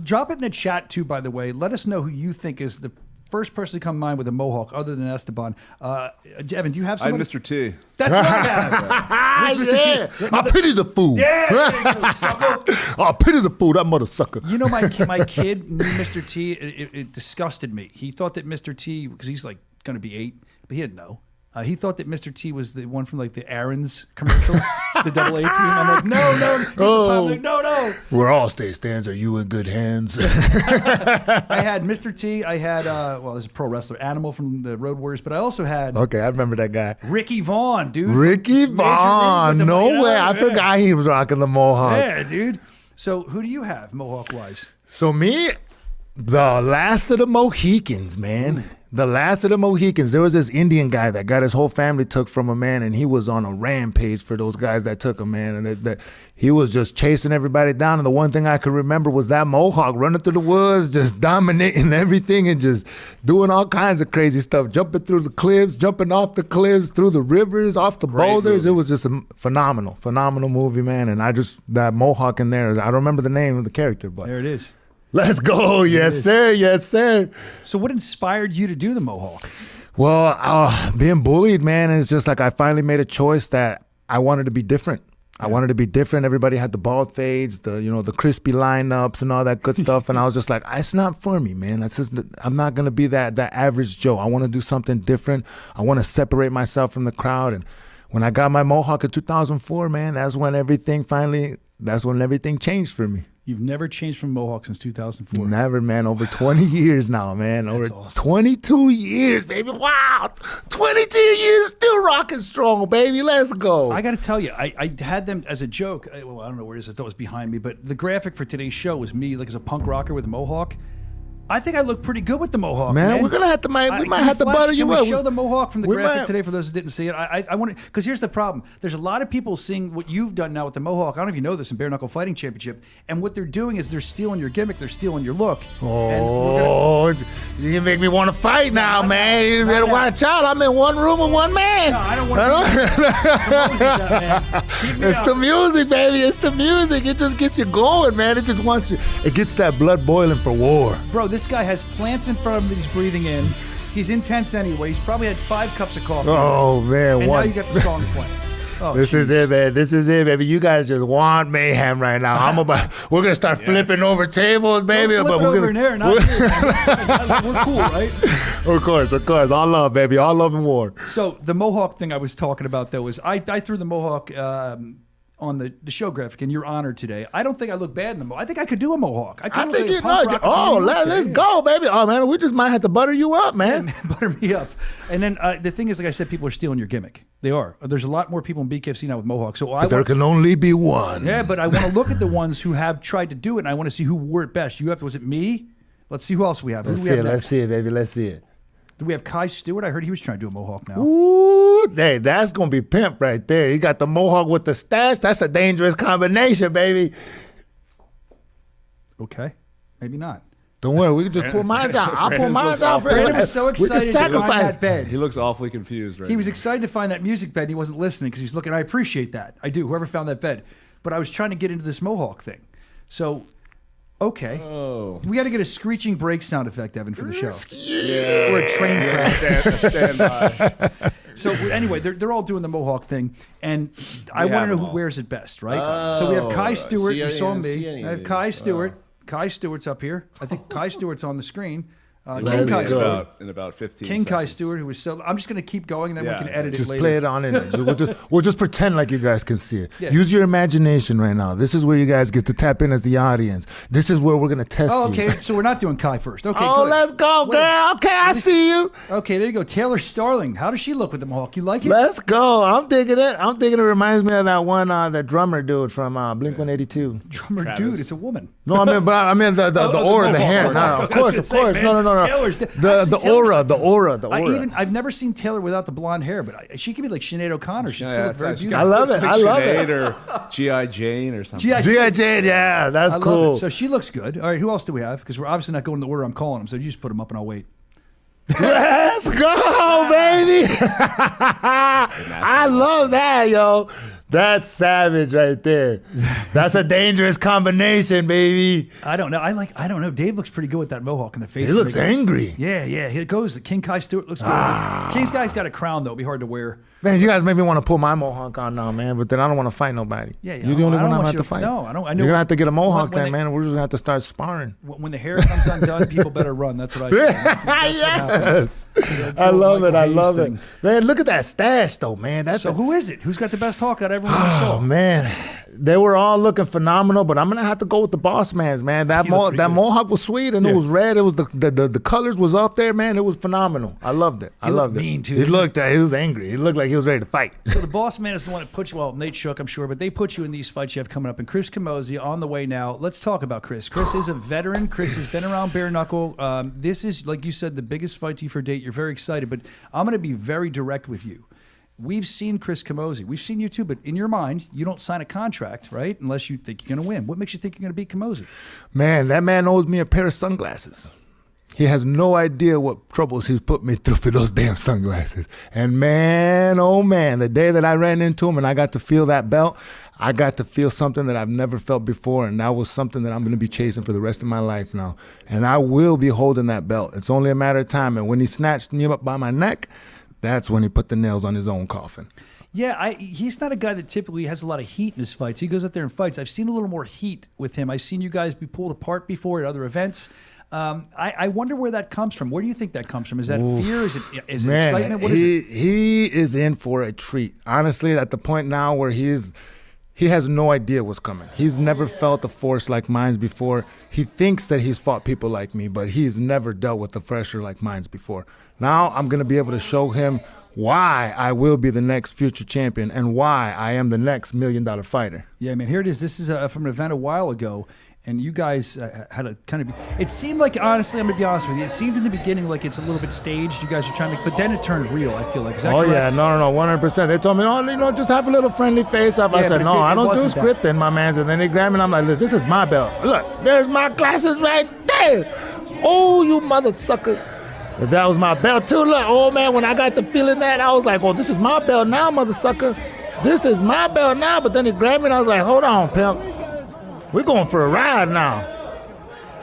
Drop it in the chat too, by the way. Let us know who you think is the first person to come to mind with a mohawk other than Estabon. Evan, do you have somebody? I had Mr. T. That's what I have. Yeah. I pity the fool. Yeah, sucker. I pity the fool, that mother sucker. You know, my kid knew Mr. T. It disgusted me. He thought that Mr. T, because he's like going to be 8, but he didn't know. He thought that Mr. T was the one from like the Aaron's commercials, the AA team. I'm like, no. Where all state stands, are you in good hands? I had Mr. T. I had, there's a pro wrestler, Animal from the Road Warriors, but I also had... Okay, I remember that guy. Ricky Vaughn, dude. Ricky Vaughn. No way. I forgot he was rocking the mohawk. Yeah, dude. So who do you have, mohawk-wise? So me, the last of the Mohicans, man. The last of the Mohicans. There was this Indian guy that got his whole family took from a man, and he was on a rampage for those guys that took him, man. And that he was just chasing everybody down. And the one thing I could remember was that mohawk running through the woods, just dominating everything and just doing all kinds of crazy stuff, jumping through the cliffs, jumping off the cliffs, through the rivers, off the boulders. Movie. It was just a phenomenal movie, man. And that mohawk in there, I don't remember the name of the character, but there it is. Let's go. Yes, sir. Yes, sir. So what inspired you to do the mohawk? Well, being bullied, man, it's just like I finally made a choice that I wanted to be different. I wanted to be different. Everybody had the bald fades, the crispy lineups and all that good stuff. And I was just like, it's not for me, man. That's just, I'm not going to be that average Joe. I want to do something different. I want to separate myself from the crowd. And when I got my mohawk in 2004, man, that's when everything changed for me. You've never changed from mohawk since 2004. Never, man. Over 20 years now, man. That's Over awesome. 22 years, baby. Wow. 22 years, still rocking strong, baby. Let's go. I got to tell you, I had them as a joke. Well, I don't know where it is. I thought it was behind me. But the graphic for today's show was me like as a punk rocker with a mohawk. I think I look pretty good with the mohawk, man. We're gonna have to, we might have to butter you up. up. Can we show the mohawk from the graphic might. today for those that didn't see it? I want to, because here's the problem. There's a lot of people seeing what you've done now with the mohawk. I don't know if you know this in Bare Knuckle Fighting Championship. And what they're doing is they're stealing your gimmick. They're stealing your look. Oh, you make me want to fight now, man. You better watch out. I'm in one room with one man. No, I don't want to It's the music, baby. It's the music. It just gets you going, man. It just wants you. It gets that blood boiling for war. Bro, this guy has plants in front of him that he's breathing in. He's intense anyway. He's probly had 5 cups of coffee. Oh, man. And now you got the song playing. Oh, this is it, man. This is it, baby. You guys just want mayhem right now. We're gonna start flipping over tables, baby. Don't flip it over in there, not you. We're cool, right? Of course. All love, baby. All love and war. So the mohawk thing I was talking about, though, is I threw the mohawk on the show graphic in your honor today. I don't think I look bad in the mohawk. I think I could do a mohawk. I think you know. Oh, let's go, baby. Oh, man, we just might have to butter you up, man. Yeah, butter me up. And then the thing is, like I said, people are stealing your gimmick. They are. There's a lot more people in BKFC now with mohawks. So there can only be one. Yeah, but I want to look at the ones who have tried to do it, and I want to see who wore it best. Was it me? Let's see who else we have. Let's see it, baby. Let's see it. Do we have Kai Stewart? I heard he was trying to do a mohawk now. Ooh, hey, that's going to be pimp right there. You got the mohawk with the stash. That's a dangerous combination, baby. Okay. Maybe not. Don't worry. We can just pull mine out. I'll pull mine out. Brandon was so excited to find that bed. He looks awfully confused right He was now. excited to find that music bed, and he wasn't listening because he's looking. I appreciate that. I do. Whoever found that bed. But I was trying to get into this mohawk thing. So... Okay. Oh. We got to get a screeching brake sound effect, Evan, for the show. Yeah. Or a train crash. Stand by. So anyway, they're all doing the mohawk thing, and I want to know who wears it best, right? So we have Kai Stewart. You saw me. I have Kai Stewart. Kai Stewart's up here. I think Kai Stewart's on the screen. King Kai Stewart. In about 15 King seconds. Kai Stewart, who was so... I'm just going to keep going, and then we can edit Just it later. play it on in. We'll just pretend like you guys can see it. Yeah. Use your imagination right now. This is where you guys get to tap in as the audience. This is where we're going to test Oh, you. okay. So we're not doing Kai first. Okay, Oh, good. let's go, girl. Okay, I see you. Okay, there you go. Taylor Starling. How does she look with the mohawk? You like it? Let's go. I'm thinking it. It reminds me of that one, that drummer dude from Blink-182. Drummer Travis. dude, it's a woman. No, I mean the aura, the hair. No, of course. No. Taylor's... The aura. I've never seen Taylor without the blonde hair, but she could be like Sinead O'Connor. She's still look very beautiful. I love it. I love it. Or G.I. Jane or something. G.I. Jane, yeah, that's cool. So she looks good. All right, who else do we have? Because we're obviously not going in the order I'm calling them, so you just put them up and I'll wait. Let's go, baby. I love that, yo. That's savage right there. That's a dangerous combination, baby. I don't know. I don't know. Dave looks pretty good with that mohawk in the face. He looks angry. Yeah. Here it goes. The King Kai Stewart looks good. King's guy's got a crown, though. It'll be hard to wear. Man, you guys make me want to pull my mohawk on now, man. But then I don't want to fight nobody. Yeah. You're the only one I'm going to have to fight. No, I know. You're going to have to get a mohawk then, man. We're just going to have to start sparring. When the hair comes undone, people better run. That's what I say. Yes. I love it. Man, look at that stash, though, man. So who is it? Who's got the best hawk out of everyone we saw? Oh, man. They were all looking phenomenal, but I'm going to have to go with the boss man's, man. That mohawk was sweet, and it was red. It was the colors was up there, man. It was phenomenal. I loved it. He looked mean, too. He was angry. He looked like he was ready to fight. So the boss man is the one that puts you, well, Nate Shook, I'm sure, but they put you in these fights you have coming up. And Chris Camozzi on the way now. Let's talk about Chris. Chris is a veteran. Chris has been around bare knuckle. This is, like you said, the biggest fight to you for date. You're very excited, but I'm going to be very direct with you. We've seen Chris Camozzi. We've seen you too, but in your mind, you don't sign a contract, right? Unless you think you're going to win. What makes you think you're going to beat Camozzi? Man, that man owes me a pair of sunglasses. He has no idea what troubles he's put me through for those damn sunglasses. And man, oh man, the day that I ran into him and I got to feel that belt, I got to feel something that I've never felt before, and that was something that I'm going to be chasing for the rest of my life now. And I will be holding that belt. It's only a matter of time. And when he snatched me up by my neck, that's when he put the nails on his own coffin. Yeah, he's not a guy that typically has a lot of heat in his fights. He goes out there and fights. I've seen a little more heat with him. I've seen you guys be pulled apart before at other events. I wonder where that comes from. Where do you think that comes from? Is that fear? Is it excitement? What is it? He is in for a treat. Honestly, at the point now where he is he has no idea what's coming. He's never felt a force like mine's before. He thinks that he's fought people like me, but he's never dealt with the pressure like mine's before. Now I'm going to be able to show him why I will be the next future champion and why I am the next $1 million fighter. Yeah, man, here it is. This is from an event a while ago, and you guys had a kind of... It seemed like, honestly, I'm going to be honest with you, it seemed in the beginning like it's a little bit staged. You guys are trying to... But then it turned real, I feel like. Is that correct? Yeah, no, 100%. They told me, just have a little friendly face-off. I said, no, I don't do scripting, my man. And then they grabbed me, and I'm like, look, this is my belt. Look, there's my glasses right there. Oh, you mother sucker. That was my belt, too. Look, oh, man, when I got the feeling that, I was like, oh, this is my belt now, mother sucker. This is my belt now. But then he grabbed me, and I was like, hold on, pimp. We're going for a ride now.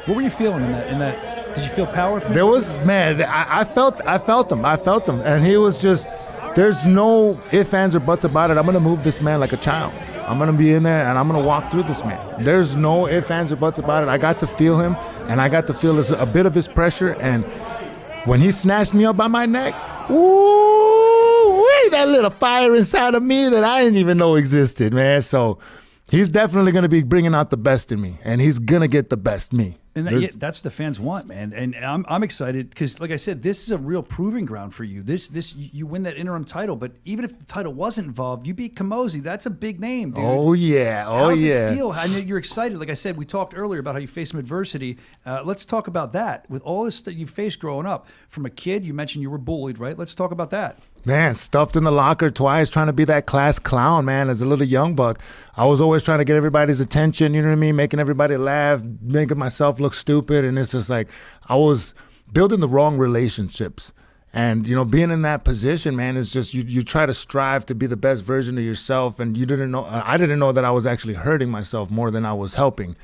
What were you feeling in that? Did you feel power from There was, man, I felt him. And he was just, there's no ifs, ands, or buts about it. I'm going to move this man like a child. I'm going to be in there, and I'm going to walk through this man. There's no ifs, ands, or buts about it. I got to feel him, and I got to feel a bit of his pressure. And when he snatched me up by my neck, ooh, that little fire inside of me that I didn't even know existed, man. So he's definitely going to be bringing out the best in me, and he's going to get the best me. And that's what the fans want, man. And I'm excited because, like I said, this is a real proving ground for you. You win that interim title, but even if the title wasn't involved, you beat Camozzi. That's a big name, dude. Oh, yeah. How does it feel? I know you're excited. Like I said, we talked earlier about how you faced some adversity. Let's talk about that. With all this that you faced growing up, from a kid, you mentioned you were bullied, right? Let's talk about that. Man, stuffed in the locker twice, trying to be that class clown, man, as a little young buck. I was always trying to get everybody's attention, you know what I mean, making everybody laugh, making myself look stupid, and it's just like I was building the wrong relationships. And, being in that position, man, is just you try to strive to be the best version of yourself, and I didn't know that I was actually hurting myself more than I was helping.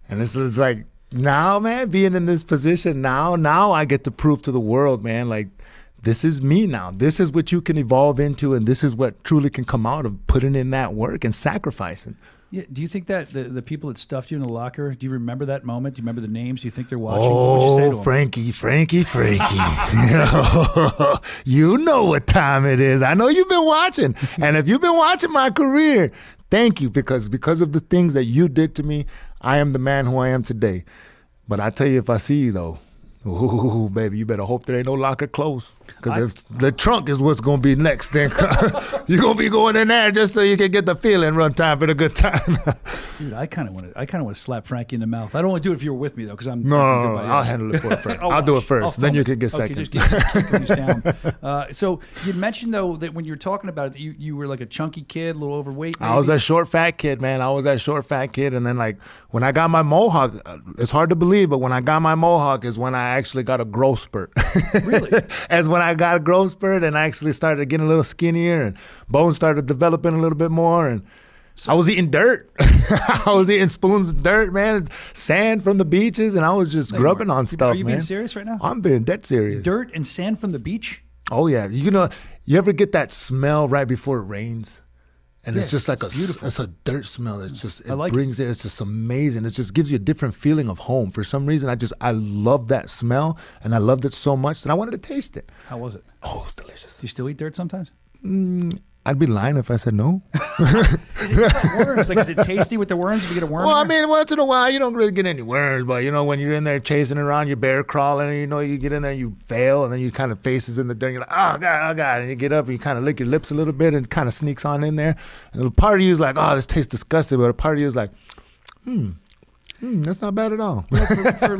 And it's like, now, man, being in this position now I get to prove to the world, man, like, this is me now. This is what you can evolve into, and this is what truly can come out of putting in that work and sacrificing. Yeah. Do you think that the people that stuffed you in the locker, do you remember that moment? Do you remember the names? Do you think they're watching? Oh, what would you say to them? Frankie. You know what time it is. I know you've been watching. And if you've been watching my career, thank you, because of the things that you did to me, I am the man who I am today. But I tell you, if I see you, though, ooh, baby, you better hope there ain't no locker close. Because if the trunk is what's going to be next, then you're going to be going in there just so you can get the feeling, run time for the good time. Dude, I kind of want to slap Frankie in the mouth. I don't want to do it if you were with me, though, because I'm... No, I'll handle it for it first. I'll do it first. Then you can get seconds. Just down. So you mentioned, though, that when you were talking about it, you were like a chunky kid, a little overweight. Maybe? I was that short, fat kid, man. And then, like, when I got my mohawk, it's hard to believe, but when I got my mohawk is when I actually got a growth spurt. Really? As when I got a growth spurt and I actually started getting a little skinnier and bones started developing a little bit more. And so, I was eating dirt. I was eating spoons of dirt, man, sand from the beaches, and I was just grubbing on stuff, man. Are you being serious right now? I'm being dead serious. Dirt and sand from the beach? Oh, yeah. You ever get that smell right before it rains? And it's just like beautiful. It's a dirt smell. It's just, it's just amazing. It just gives you a different feeling of home. For some reason, I love that smell, and I loved it so much that I wanted to taste it. How was it? Oh, it was delicious. Do you still eat dirt sometimes? I'd be lying if I said no. Is it like worms? Like, is it tasty with the worms if you get a worm? Well, I mean, once in a while, you don't really get any worms, but, when you're in there chasing around, you're bear crawling, and, you get in there, you fail, and then you kind of faces in the dirt, and you're like, oh, God, and you get up, and you kind of lick your lips a little bit, and it kind of sneaks on in there. And a part of you is like, oh, this tastes disgusting, but a part of you is like, that's not bad at all. For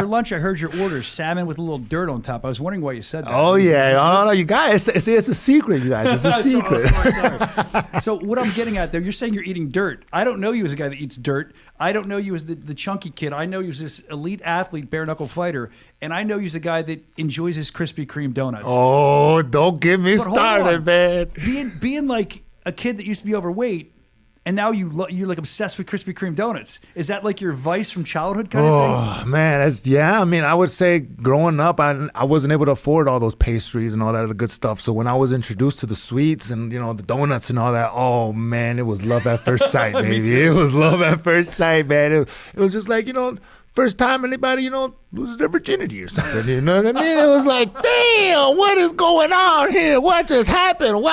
lunch, I heard your order salmon with a little dirt on top. I was wondering why you said that. Oh, yeah. No, you guys. It's a secret, you guys. It's a secret. Sorry. So what I'm getting at there, you're saying you're eating dirt. I don't know you as a guy that eats dirt. I don't know you as the chunky kid. I know you as this elite athlete, bare knuckle fighter. And I know you as a guy that enjoys his Krispy Kreme donuts. Oh, don't get me started, man. Being like a kid that used to be overweight, and now you're like obsessed with Krispy Kreme donuts. Is that like your vice from childhood kind of thing? Oh, man. I mean, I would say growing up, I wasn't able to afford all those pastries and all that other good stuff. So when I was introduced to the sweets and, the donuts and all that, oh, man, it was love at first sight, baby. It was love at first sight, man. It was just like, first time anybody, loses their virginity or something. You know what I mean? It was like, damn, what is going on here? What just happened?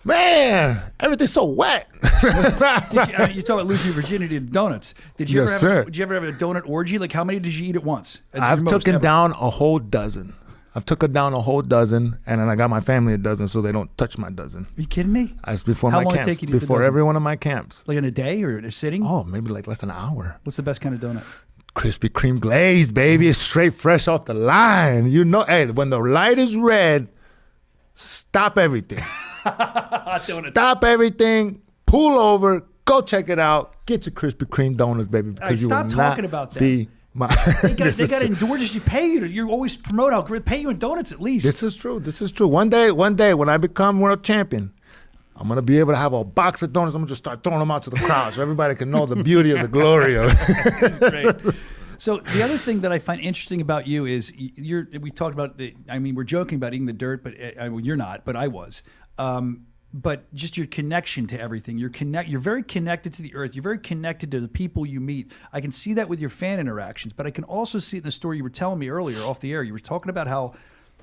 Man, everything's so wet. You talk about losing your virginity to donuts. Did you Yes, ever sir. did you ever have a donut orgy? Like, how many did you eat at once? I've taken down a whole dozen. I've taken down a whole dozen, and then I got my family a dozen, so they don't touch my dozen. Are you kidding me? It's before How my long it camps. take you to eat the Before dozen? every one of my camps. Like in a day or in a sitting? Oh, maybe like less than an hour. What's the best kind of donut? Krispy Kreme glazed, baby. It's straight fresh off the line. You know, hey, when the light is red, stop everything. Stop everything. Pull over. Go check it out. Get your Krispy Kreme donuts, baby. Because you stop will talking not about that. be my. They got This is to true. endorse you. Pay you. You always promote how great. Pay you in donuts at least. This is true. This is true. One day when I become world champion, I'm gonna be able to have a box of donuts. I'm gonna just start throwing them out to the crowd so everybody can know the beauty of the glory of it. Great. So the other thing that I find interesting about you is we talked about we're joking about eating the dirt, but you're not, but I was. But just your connection to everything. You're very connected to the earth. You're very connected to the people you meet. I can see that with your fan interactions, but I can also see it in the story you were telling me earlier off the air. You were talking about how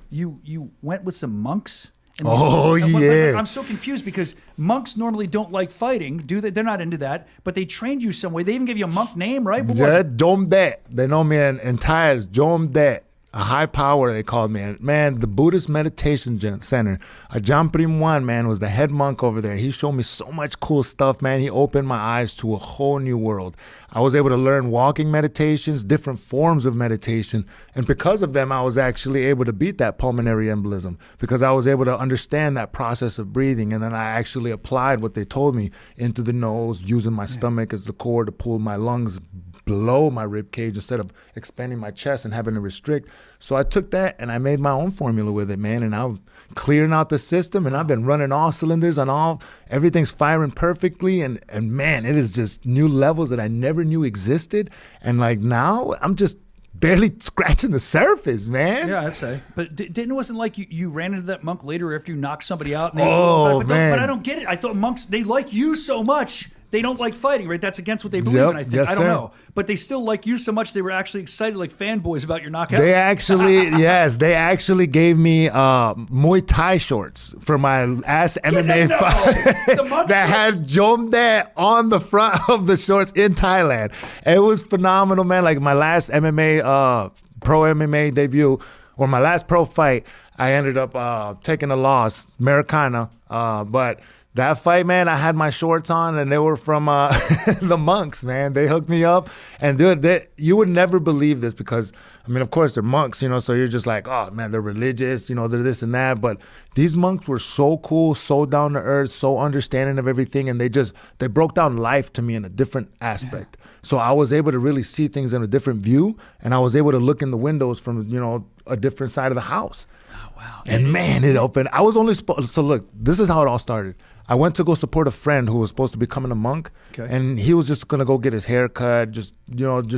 you went with some monks. Oh, yeah. I'm so confused because monks normally don't like fighting. They're not into that, but they trained you some way. They even give you a monk name, right? What was Yeah, it? Jomdet. They know me in Thai as Jomdet. A high power, they called me. And man, the Buddhist Meditation Center, Ajahn Primwan, man, was the head monk over there. He showed me so much cool stuff, man. He opened my eyes to a whole new world. I was able to learn walking meditations, different forms of meditation. And because of them, I was actually able to beat that pulmonary embolism because I was able to understand that process of breathing. And then I actually applied what they told me into the nose, using my stomach as the core to pull my lungs below my rib cage instead of expanding my chest and having to restrict. So I took that and I made my own formula with it, man. And I'm clearing out the system and I've been running all cylinders on everything's firing perfectly. And man, it is just new levels that I never knew existed. And like now I'm just barely scratching the surface, man. Yeah, I'd say. But it wasn't like you ran into that monk later after you knocked somebody out. And man. But I don't get it. I thought monks, they like you so much. They don't like fighting, right? That's against what they believe in, I think. Yes, I don't sir. know. But they still like you so much they were actually excited like fanboys about your knockout. They actually, they actually gave me Muay Thai shorts for my last MMA fight that had Jomdet on the front of the shorts in Thailand. It was phenomenal, man. Like my last MMA, pro MMA debut, or my last pro fight, I ended up taking a loss, Americana, but that fight, man, I had my shorts on and they were from the monks, man. They hooked me up. And dude, you would never believe this because, I mean, of course, they're monks, you know, so you're just like, oh, man, they're religious, you know, they're this and that. But these monks were so cool, so down to earth, so understanding of everything. And they broke down life to me in a different aspect. So I was able to really see things in a different view. And I was able to look in the windows from, you know, a different side of the house. Oh, wow. And man, it opened. I was only so look, this is how it all started. I went to go support a friend who was supposed to be becoming a monk, and he was just gonna go get his hair cut, just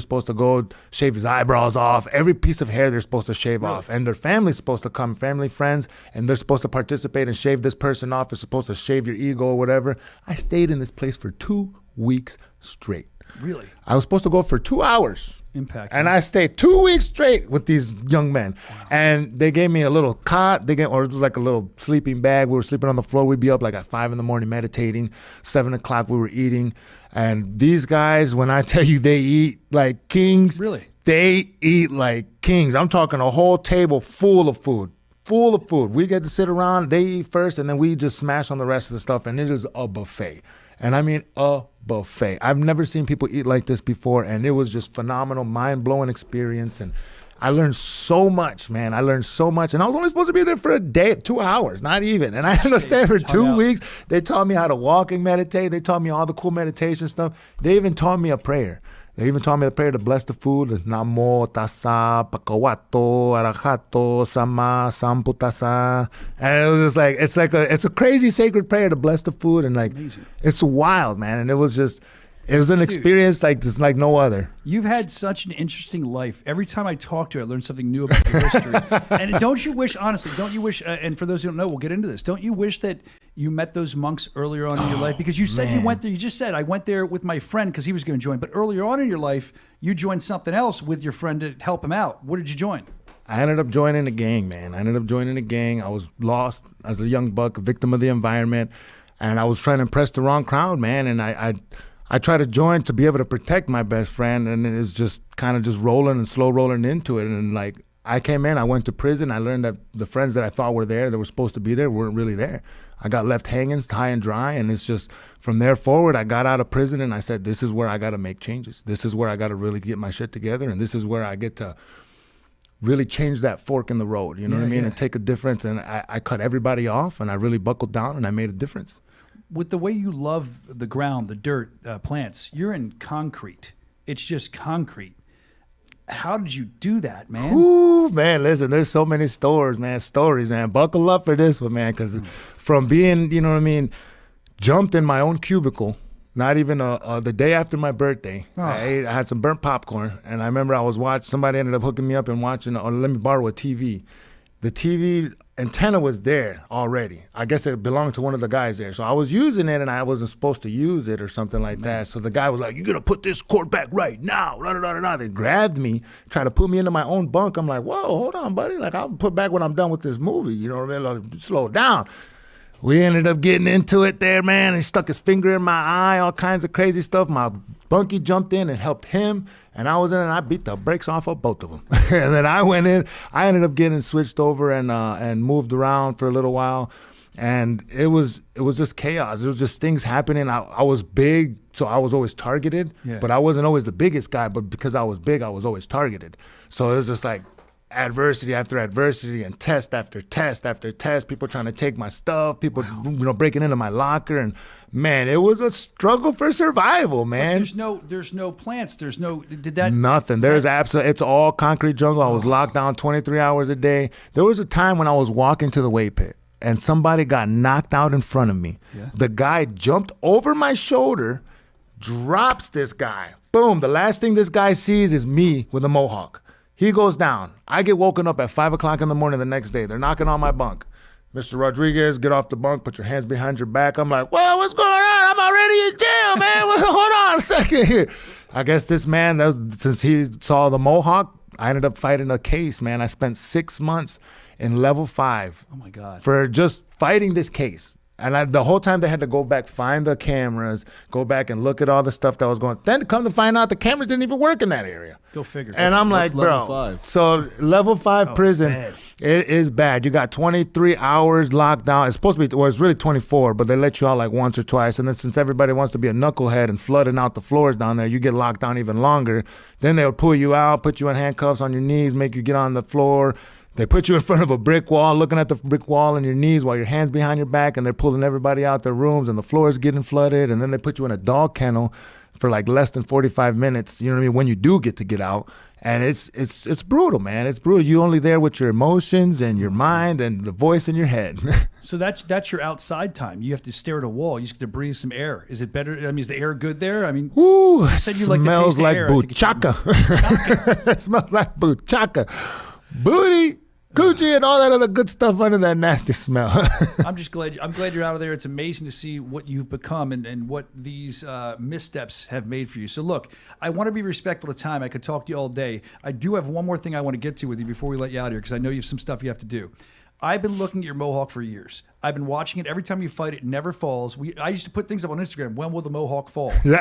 supposed to go shave his eyebrows off, every piece of hair they're supposed to shave off, and their family's supposed to come, family, friends, and they're supposed to participate and shave this person off. They're supposed to shave your ego or whatever. I stayed in this place for 2 weeks straight. Really? I was supposed to go for 2 hours. Impact. And I stayed 2 weeks straight with these young men. Wow. And they gave me a little cot, or it was like a little sleeping bag. We were sleeping on the floor. We'd be up like at 5 a.m. meditating. 7 o'clock we were eating. And these guys, when I tell you they eat like kings, really, they eat like kings. I'm talking a whole table full of food. Full of food. We get to sit around, they eat first, and then we just smash on the rest of the stuff. And it is a buffet. And I mean a buffet. I've never seen people eat like this before, and it was just phenomenal, mind-blowing experience. And I learned so much, man. I learned so much. And I was only supposed to be there for a day, 2 hours, not even. And I had to stay for 2 weeks. They taught me how to walk and meditate. They taught me all the cool meditation stuff. They even taught me a prayer. They even taught me the prayer to bless the food. Namo tassa bhagavato arahato sama sambuddhassa. And it was just like, it's a crazy sacred prayer to bless the food. And like, it's wild, man. And it was an experience like just like no other. You've had such an interesting life. Every time I talk to you, I learn something new about your history. And don't you wish, honestly, and for those who don't know, we'll get into this, don't you wish that you met those monks earlier on in your life? Because you said you went there, you just said, I went there with my friend because he was going to join. But earlier on in your life, you joined something else with your friend to help him out. What did you join? I ended up joining a gang, man. I was lost as a young buck, a victim of the environment. and I was trying to impress the wrong crowd, man. And I tried to join to be able to protect my best friend, and it's just kind of just rolling and slow rolling into it. And like I came in, I went to prison. I learned that the friends that I thought were there, that were supposed to be there, weren't really there. I got left hanging high and dry, and it's just from there forward, I got out of prison and I said, this is where I got to make changes. This is where I got to really get my shit together, and this is where I get to really change that fork in the road, you know what I mean, and take a difference. And I cut everybody off, and I really buckled down, and I made a difference. With the way you love the ground, the dirt, plants, you're in concrete. It's just concrete. How did you do that, man? Ooh, man, listen, there's so many stories, man. Buckle up for this one, man, because from being, you know what I mean, jumped in my own cubicle, not even the day after my birthday, I had some burnt popcorn, and I remember I was watching, somebody ended up hooking me up and watching, or let me borrow a TV. The TV antenna was there already. I guess it belonged to one of the guys there. So I was using it, and I wasn't supposed to use it or something like that. So the guy was like, "You're going to put this cord back right now." They grabbed me, tried to put me into my own bunk. I'm like, whoa, hold on, buddy. Like, I'll put back when I'm done with this movie. You know what I mean? Like, slow down. We ended up getting into it there, man. He stuck his finger in my eye, all kinds of crazy stuff. My bunkie jumped in and helped him. And I was in, and I beat the brakes off of both of them. And then I went in. I ended up getting switched over and moved around for a little while. And it was just chaos. It was just things happening. I was big, so I was always targeted. Yeah. But I wasn't always the biggest guy. But because I was big, I was always targeted. So it was just like adversity after adversity and test after test after test. People trying to take my stuff. People, breaking into my locker. And man, it was a struggle for survival, man. There's no plants. Did that? Nothing. There's absolutely, it's all concrete jungle. I was locked down 23 hours a day. There was a time when I was walking to the weight pit and somebody got knocked out in front of me. Yeah. The guy jumped over my shoulder, drops this guy. Boom. The last thing this guy sees is me with a mohawk. He goes down. I get woken up at 5 o'clock in the morning the next day. They're knocking on my bunk. Mr. Rodriguez, get off the bunk, put your hands behind your back. I'm like, well, what's going on? I'm already in jail, man. Hold on a second here. I guess this man, since he saw the mohawk, I ended up fighting a case, man. I spent 6 months in level 5. Oh, my God. For just fighting this case. And the whole time they had to go back, find the cameras, go back and look at all the stuff that was going. Then come to find out the cameras didn't even work in that area. Go figure. And I'm like, bro. Level 5? So level 5 prison, it is bad. You got 23 hours locked down. It's supposed to be, well, it's really 24, but they let you out like once or twice. And then since everybody wants to be a knucklehead and flooding out the floors down there, you get locked down even longer. Then they'll pull you out, put you in handcuffs on your knees, make you get on the floor. They put you in front of a brick wall, looking at the brick wall on your knees while your hands behind your back, and they're pulling everybody out their rooms, and the floor is getting flooded. And then they put you in a dog kennel for like less than 45 minutes. You know what I mean? When you do get to get out, and it's brutal, man. It's brutal. You're only there with your emotions and your mind and the voice in your head. So that's your outside time. You have to stare at a wall. You just get to breathe some air. Is it better? I mean, is the air good there? I mean, ooh, you said you like to taste the air. Buchaka. It smells like buchaka, booty. Coochie and all that other good stuff under that nasty smell. I'm glad you're out of there. It's amazing to see what you've become and what these missteps have made for you. So look, I want to be respectful of time. I could talk to you all day. I do have one more thing I want to get to with you before we let you out of here, because I know you have some stuff you have to do. I've been looking at your mohawk for years. I've been watching it. Every time you fight, it never falls. I used to put things up on Instagram. When will the mohawk fall? Yeah,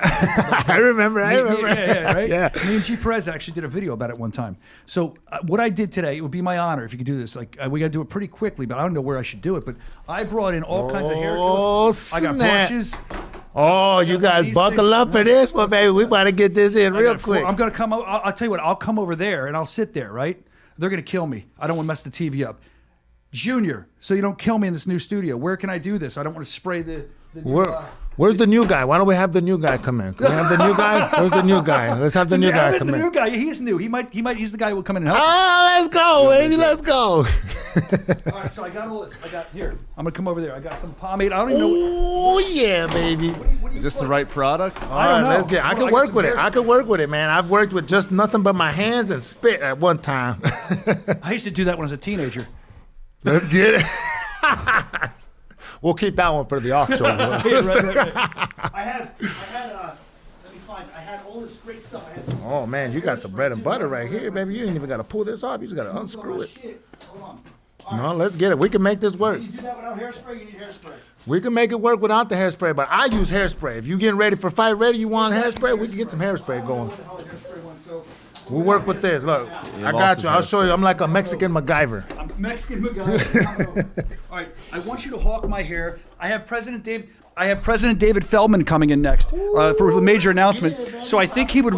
I remember. Yeah, right? Yeah. Me and G. Perez actually did a video about it one time. So what I did today, it would be my honor if you could do this. Like we got to do it pretty quickly, but I don't know where I should do it. But I brought in all kinds of hair. Oh, I got brushes. Oh, you guys buckle up for this one, baby. We about to get this in real quick. I'm going to come. I'll tell you what. I'll come over there and I'll sit there, right? They're going to kill me. I don't want to mess the TV up. Junior, so you don't kill me in this new studio. Where can I do this? I don't want to spray the Where's the new guy? Why don't we have the new guy come in? Can we have the new guy? Where's the new guy? Let's have the new guy come in. The new guy, he's new. He might. He's the guy who will come in and help. Let's go, baby. Let's go. All right, so I got all this. Here. I'm gonna come over there. I got some pomade. I don't even know. Oh yeah, baby. What is this the right product? I don't know. Let's get. I can work with it. I can work with it, man. I've worked with just nothing but my hands and spit at one time. I used to do that when I was a teenager. Let's get it. We'll keep that one for the off show. Right. I had all this great stuff. Oh man, you got the bread and butter right here, baby. You ain't even got to pull this off. You just got to unscrew it. Hold on. No, let's get it. We can make this work. You do that without hairspray. You need hairspray. We can make it work without the hairspray, but I use hairspray. If you're getting ready for fight ready, you want hairspray, we can get some hairspray going. We'll work with this. Look, I got you. I'll show you. I'm like a Mexican MacGyver. I'm Mexican MacGyver. All right, I want you to hawk my hair. I have President David Feldman coming in next for the major announcement. So I think he would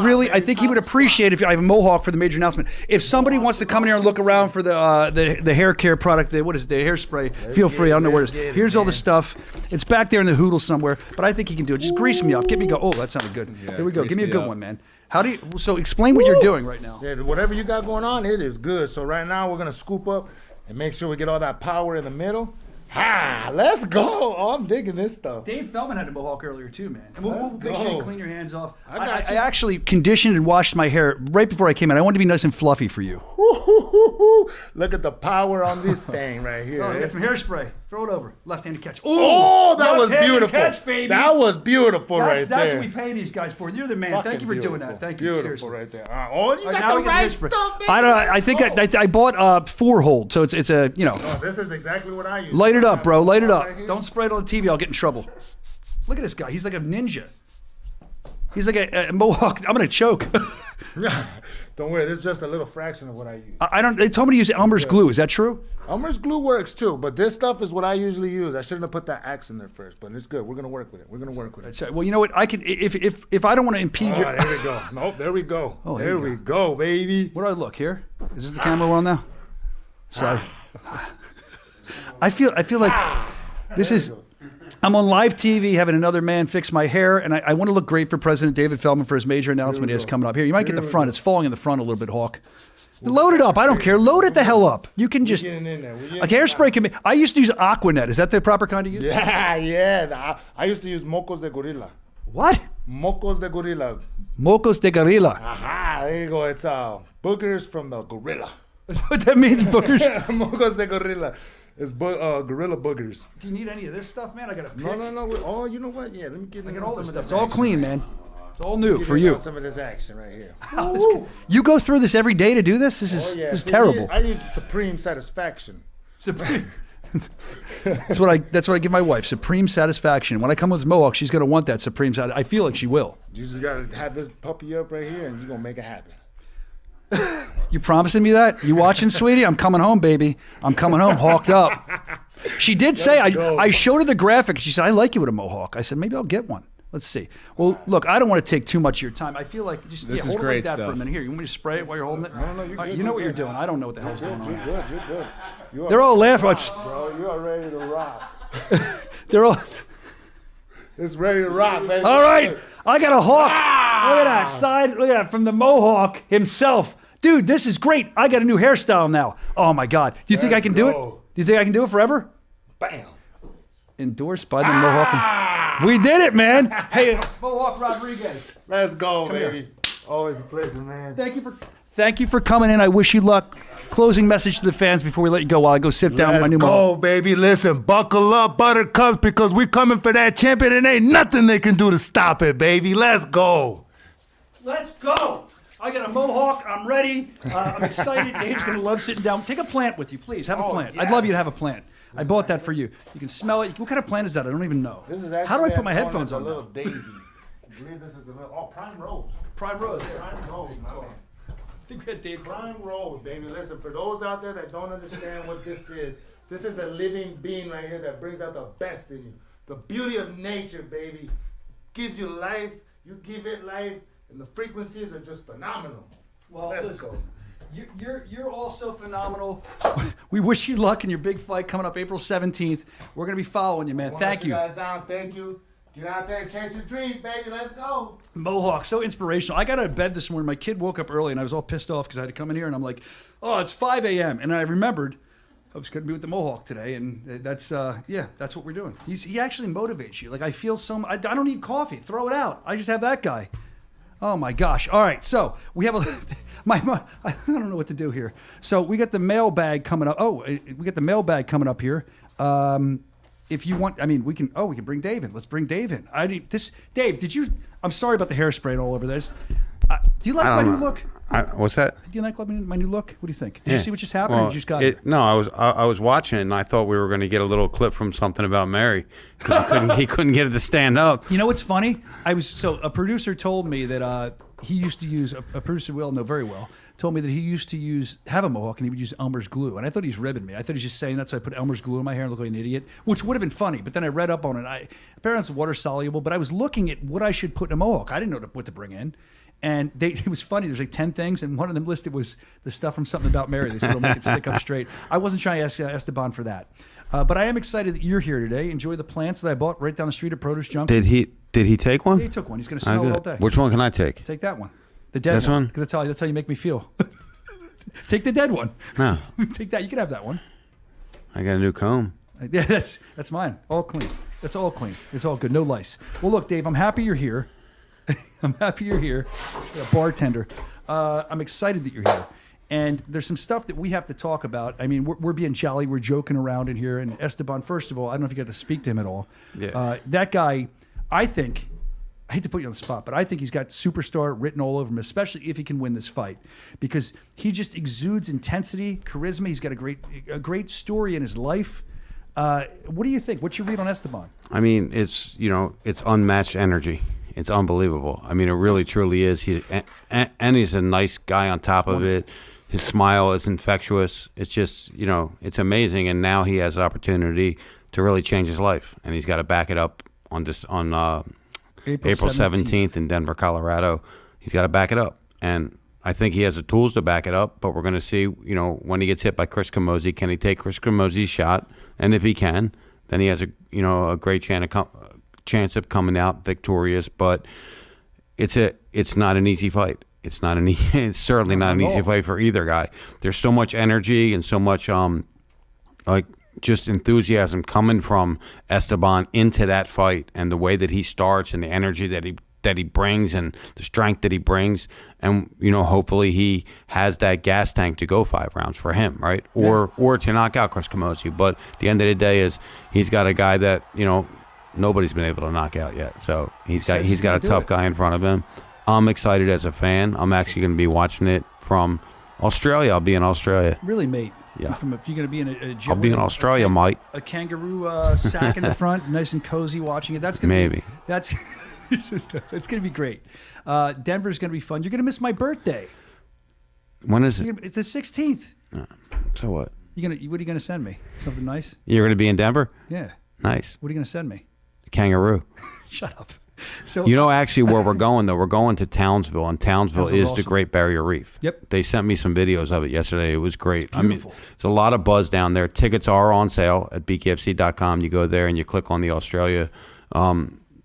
appreciate if I have a mohawk for the major announcement. If somebody wants to come in here and look around for the hair care product, what is it, the hairspray? Feel free. I don't know where it is. Here's all the stuff. It's back there in the hoodle somewhere. But I think he can do it. Just grease me up. Get me go. Oh, that sounded good. Here we go. Give me a good one, man. So explain what you're doing right now. Yeah, whatever you got going on, it is good. So right now we're gonna scoop up and make sure we get all that power in the middle. Let's go. Oh, I'm digging this stuff. Dave Feldman had a mohawk earlier too, man. And we'll make sure you clean your hands off. I actually conditioned and washed my hair right before I came in. I wanted to be nice and fluffy for you. Look at the power on this thing right here. Oh, I got some hairspray. Throw it over. Left-handed catch. Oh, that was beautiful. Catch, baby. That was beautiful right there. That's what we pay these guys for. You're the man. Thank you for doing that. Thank you. Beautiful Seriously. right there. You got the right stuff, baby. I think I bought 4-hold, so it's a, Oh, this is exactly what I use. Light it up, bro. Light it up. Don't spray it on the TV. I'll get in trouble. Look at this guy. He's like a ninja. He's like a mohawk. I'm gonna choke. Don't worry. This is just a little fraction of what I use. They told me to use Elmer's glue. Is that true? Elmer's glue works too, but this stuff is what I usually use. I shouldn't have put that axe in there first, but it's good. We're gonna work with it. That's right. Well, you know what? I can if I don't want to impede your. There we go. Nope. There we go. Oh, there we go, baby. Where do I look here? Is this the camera we're on now? So I feel like this is. I'm on live TV having another man fix my hair, and I want to look great for President David Feldman for his major announcement he has coming up. Here, you might get the front. It's falling in the front a little bit, Hawk. Load it up. I don't care. Load it the hell up. You can just like hairspray can be. I used to use Aquanet. Is that the proper kind to use? Yeah. I used to use Mocos de Gorilla. What? Mocos de Gorilla. Mocos de Gorilla. Aha, there you go. It's boogers from the gorilla. That's what that means, boogers. Mocos de Gorilla. It's gorilla boogers. Do you need any of this stuff, man? I got a pick. No. Oh, you know what? Yeah, let me get all this stuff. It's all clean, man. It's all new for you. Some of this action right here. You go through this every day to do this? This is terrible. I use Supreme Satisfaction. Supreme. That's what I give my wife. Supreme Satisfaction. When I come with Mohawk, she's gonna want that Supreme Satisfaction. I feel like she will. You just gotta have this puppy up right here, and you're gonna make it happen. You promising me that? You watching, sweetie? I'm coming home, baby. I'm coming home, hawked up. She did say, I showed her the graphic. She said, I like you with a mohawk. I said, maybe I'll get one. Let's see. Well, look, I don't want to take too much of your time. I feel like just hold it like that for a minute. Here, you want me to spray it while you're holding it? No, you're good. You know what you're doing. I don't know what the hell's going on. You're good. They're all laughing. Bro, you are ready to rock. They're all... It's ready to rock, baby. All right. I got a hawk. Look at that side. Look at that from the mohawk himself. Dude, this is great. I got a new hairstyle now. Oh, my God. Do you think I can do it? Do you think I can do it forever? Bam. Endorsed by the Mohawk. We did it, man. Hey, Mohawk Rodriguez. Let's go, baby. Always a pleasure, man. Thank you for coming in. I wish you luck. Closing message to the fans before we let you go while I go sit down with my new Mohawk. Baby. Listen, buckle up, Buttercups, because we coming for that champion and ain't nothing they can do to stop it, baby. Let's go. Let's go. I got a mohawk. I'm ready. I'm excited. Dave's going to love sitting down. Take a plant with you, please. Have a plant. Yeah. I'd love you to have a plant. I bought that for you. You can smell it. What kind of plant is that? I don't even know. How do I put my headphones on? A little daisy. I believe this is a little. Prime rose. Prime rose. Yeah. Prime rose. I think we had Dave. Prime rose, baby. Listen, for those out there that don't understand what this is a living being right here that brings out the best in you. The beauty of nature, baby, gives you life. You give it life. And the frequencies are just phenomenal. Well, let's go. You're also phenomenal. We wish you luck in your big fight coming up April 17th. We're going to be following you, man. Thank you. Guys down. Thank you. Get out there and chase your dreams, baby. Let's go. Mohawk, so inspirational. I got out of bed this morning. My kid woke up early, and I was all pissed off because I had to come in here, and I'm like, oh, it's 5 a.m. And I remembered I was going to be with the Mohawk today, and that's what we're doing. He actually motivates you. Like, I feel I don't need coffee. Throw it out. I just have that guy. Oh my gosh. All right. So we have I don't know what to do here. So we got the mailbag coming up. We got the mailbag coming up here. If you want, we can bring Dave in. Let's bring Dave in. Dave, I'm sorry about the hairspray all over this. Do you like my new look? What's that? Do you like my new look? What do you think? Did you see what just happened? Or you just got it? No, I was watching it, and I thought we were going to get a little clip from something about Mary because he couldn't get it to stand up. You know what's funny? A producer told me that he used to use a producer we all know very well. Told me that he used to have a mohawk and he would use Elmer's glue, and I thought he was ribbing me. I thought he was just saying that, so I put Elmer's glue in my hair and looked like an idiot, which would have been funny. But then I read up on it. Apparently it's water soluble, but I was looking at what I should put in a mohawk. I didn't know what to bring in. And it was funny. There's like 10 things, and one of them listed was the stuff from Something About Mary. They said it'll make it stick up straight. I wasn't trying to ask Estabon for that. But I am excited that you're here today. Enjoy the plants that I bought right down the street at Produce Junction. Did he take one? Yeah, he took one. He's going to smell it all day. Which one can I take? Take that one. The dead this one? Because that's how you make me feel. Take the dead one. No. Take that. You can have that one. I got a new comb. Yeah, that's mine. All clean. That's all clean. It's all good. No lice. Well, look, Dave, I'm happy you're here. I'm happy you're here. You're a bartender. I'm excited that you're here. And there's some stuff that we have to talk about. I mean, we're being jolly. We're joking around in here. And Estabon, first of all, I don't know if you got to speak to him at all. Yeah. That guy, I hate to put you on the spot, but I think he's got superstar written all over him, especially if he can win this fight, because he just exudes intensity, charisma. He's got a great story in his life. What do you think? What's your read on Estabon? I mean, it's unmatched energy. It's unbelievable. I mean, it really, truly is. And he's a nice guy on top of it. His smile is infectious. It's just, it's amazing. And now he has the opportunity to really change his life. And he's got to back it up on April 17th in Denver, Colorado. He's got to back it up. And I think he has the tools to back it up. But we're going to see, when he gets hit by Chris Camozzi, can he take Chris Camozzi's shot? And if he can, then he has a great chance of coming out victorious. But it's not an easy fight. It's certainly not an easy fight for either guy. There's so much energy and so much just enthusiasm coming from Estabon into that fight, and the way that he starts and the energy that he brings and the strength that he brings, and hopefully he has that gas tank to go 5 rounds for him, right? Or to knock out Chris Camozzi. But at the end of the day he's got a guy that nobody's been able to knock out yet. So he's got a tough guy in front of him. I'm excited as a fan. I'm actually going to be watching it from Australia. I'll be in Australia. Really, mate? Yeah. If you're going to be in a gym, I'll be in Australia, mate. A kangaroo sack in the front, nice and cozy, watching it. That's going to maybe. That's it's going to be great. Denver's going to be fun. You're going to miss my birthday. When is it? It's the 16th. So what? What are you going to send me? Something nice? You're going to be in Denver? Yeah. Nice. What are you going to send me? A kangaroo. Shut up. So actually where we're going though, we're going to Townsville, and Townsville is awesome. The Great Barrier Reef. Yep. They sent me some videos of it yesterday. It was great. It's beautiful. I mean, there's a lot of buzz down there. Tickets are on sale at bkfc.com. You go there and you click on the Australia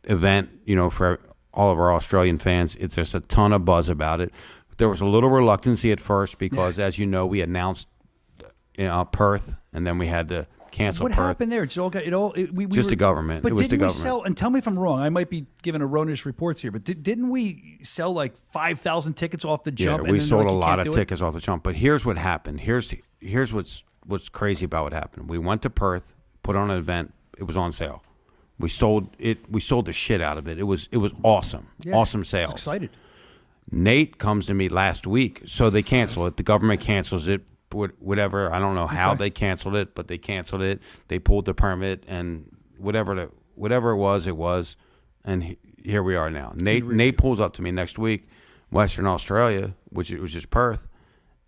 event, for all of our Australian fans. It's just a ton of buzz about it. There was a little reluctancy at first because, as you know, we announced Perth, and then we had to cancel What Perth. happened there? We the government. But it was didn't the we government. sell? And tell me if I'm wrong. I might be giving erroneous reports here, but didn't we sell like 5,000 tickets off the jump? Yeah, we sold a lot of tickets off the jump. But here's what happened. Here's what's crazy about what happened. We went to Perth, put on an event. It was on sale. We sold it. We sold the shit out of it. It was awesome. Yeah, awesome sales. Excited. Nate comes to me last week, so they cancel it. The government cancels it. Whatever, I don't know how they canceled it, but they canceled it. They pulled the permit, and whatever it was, and here we are now. Nate pulls up to me next week, Western Australia, which is Perth.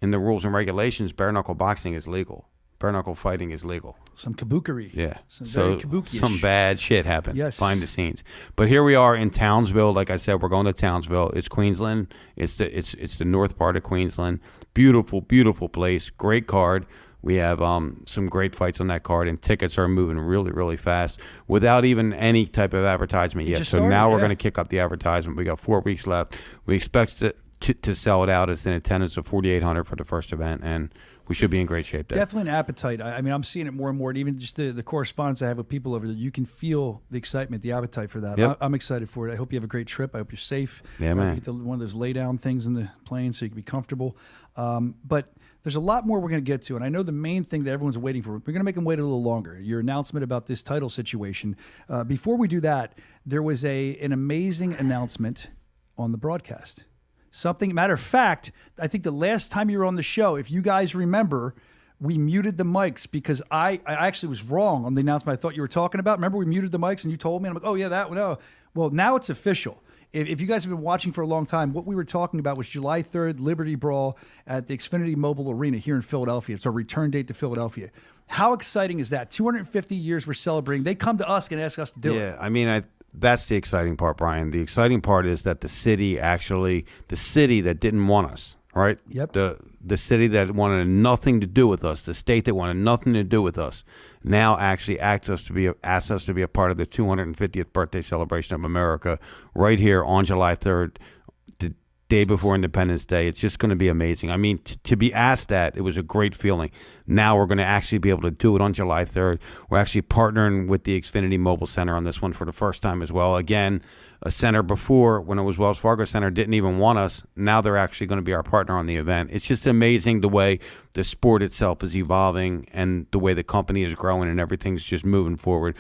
In the rules and regulations, bare knuckle boxing is legal. Bare knuckle fighting is legal. Some kabuki. Yeah. Very kabuki-ish. Some bad shit happened. Yes. Behind the scenes. But here we are in Townsville. Like I said, we're going to Townsville. It's Queensland. It's the north part of Queensland. Beautiful, beautiful place. Great card. We have some great fights on that card, and tickets are moving really, really fast without even any type of advertisement yet. So now we're going to kick up the advertisement. We got 4 weeks left. We expect to sell it out as an attendance of 4,800 for the first event, and we should be in great shape there. Definitely an appetite. I mean, I'm seeing it more and more. And even just the correspondence I have with people over there, you can feel the excitement, the appetite for that. Yep. I'm excited for it. I hope you have a great trip. I hope you're safe. Yeah, man. Get one of those lay down things in the plane so you can be comfortable. But there's a lot more we're going to get to. And I know the main thing that everyone's waiting for, we're going to make them wait a little longer. Your announcement about this title situation. Before we do that, there was an amazing announcement on the broadcast. Something. Matter of fact, I think the last time you were on the show, if you guys remember, we muted the mics because I actually was wrong on the announcement I thought you were talking about. Remember, we muted the mics and you told me, and I'm like, oh, yeah, that one. Oh. Well, now it's official. If you guys have been watching for a long time, what we were talking about was July 3rd, Liberty Brawl at the Xfinity Mobile Arena here in Philadelphia. It's our return date to Philadelphia. How exciting is that? 250 years we're celebrating. They come to us and ask us to do it. Yeah, I mean, that's the exciting part, Brian. The exciting part is that the city that didn't want us, right? Yep. The city that wanted nothing to do with us, the state that wanted nothing to do with us, now actually asked us to be a part of the 250th birthday celebration of America right here on July 3rd, the day before Independence Day. It's just going to be amazing. I mean, to be asked that, it was a great feeling. Now we're going to actually be able to do it on July 3rd. We're actually partnering with the Xfinity Mobile Center on this one for the first time as well. Again, a center before, when it was Wells Fargo Center, didn't even want us. Now they're actually going to be our partner on the event. It's just amazing the way the sport itself is evolving and the way the company is growing and everything's just moving forward.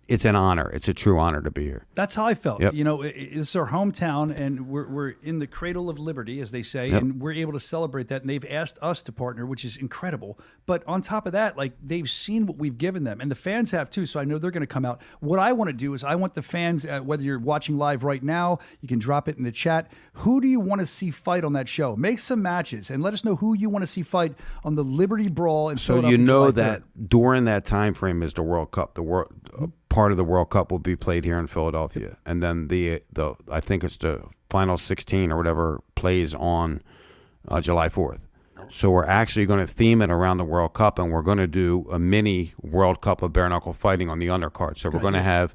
It's an honor. It's a true honor to be here. That's how I felt. Yep. You know, it's our hometown, and we're in the cradle of liberty, as they say, Yep. and we're able to celebrate that. And they've asked us to partner, which is incredible. But on top of that, like, they've seen what we've given them, and the fans have too. So I know they're going to come out. What I want to do is I want the fans, whether you're watching live right now, you can drop it in the chat. Who do you want to see fight on that show? Make some matches and let us know who you want to see fight on the Liberty Brawl in So Philadelphia. you know July 3rd. that during that time frame is the World Cup. Part of the World Cup will be played here in Philadelphia, and then the I think it's the final 16 or whatever plays on July 4th. So we're actually going to theme it around the World Cup, and we're going to do a mini World Cup of bare knuckle fighting on the undercard. So we're going to have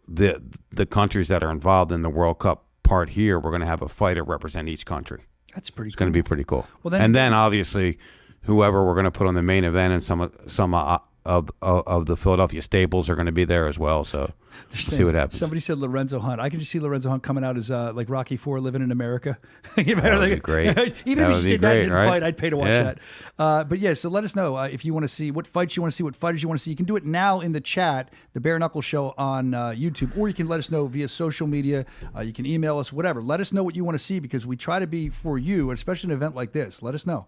the countries that are involved in the World Cup part here. We're going to have a fighter represent each country. That's pretty. It's going to be pretty cool. Well, then obviously, whoever we're going to put on the main event and some of the Philadelphia stables are going to be there as well. So we'll see what happens. Somebody said Lorenzo Hunt. I can just see Lorenzo Hunt coming out as like Rocky IV living in America. That would be great. Even if he just did that and didn't right? fight, I'd pay to watch that. But yeah, so let us know if you want to see what fights you want to see, what fighters you want to see. You can do it now in the chat, the Bare Knuckle Show on YouTube, or you can let us know via social media. You can email us, whatever. Let us know what you want to see because we try to be for you, especially an event like this. Let us know.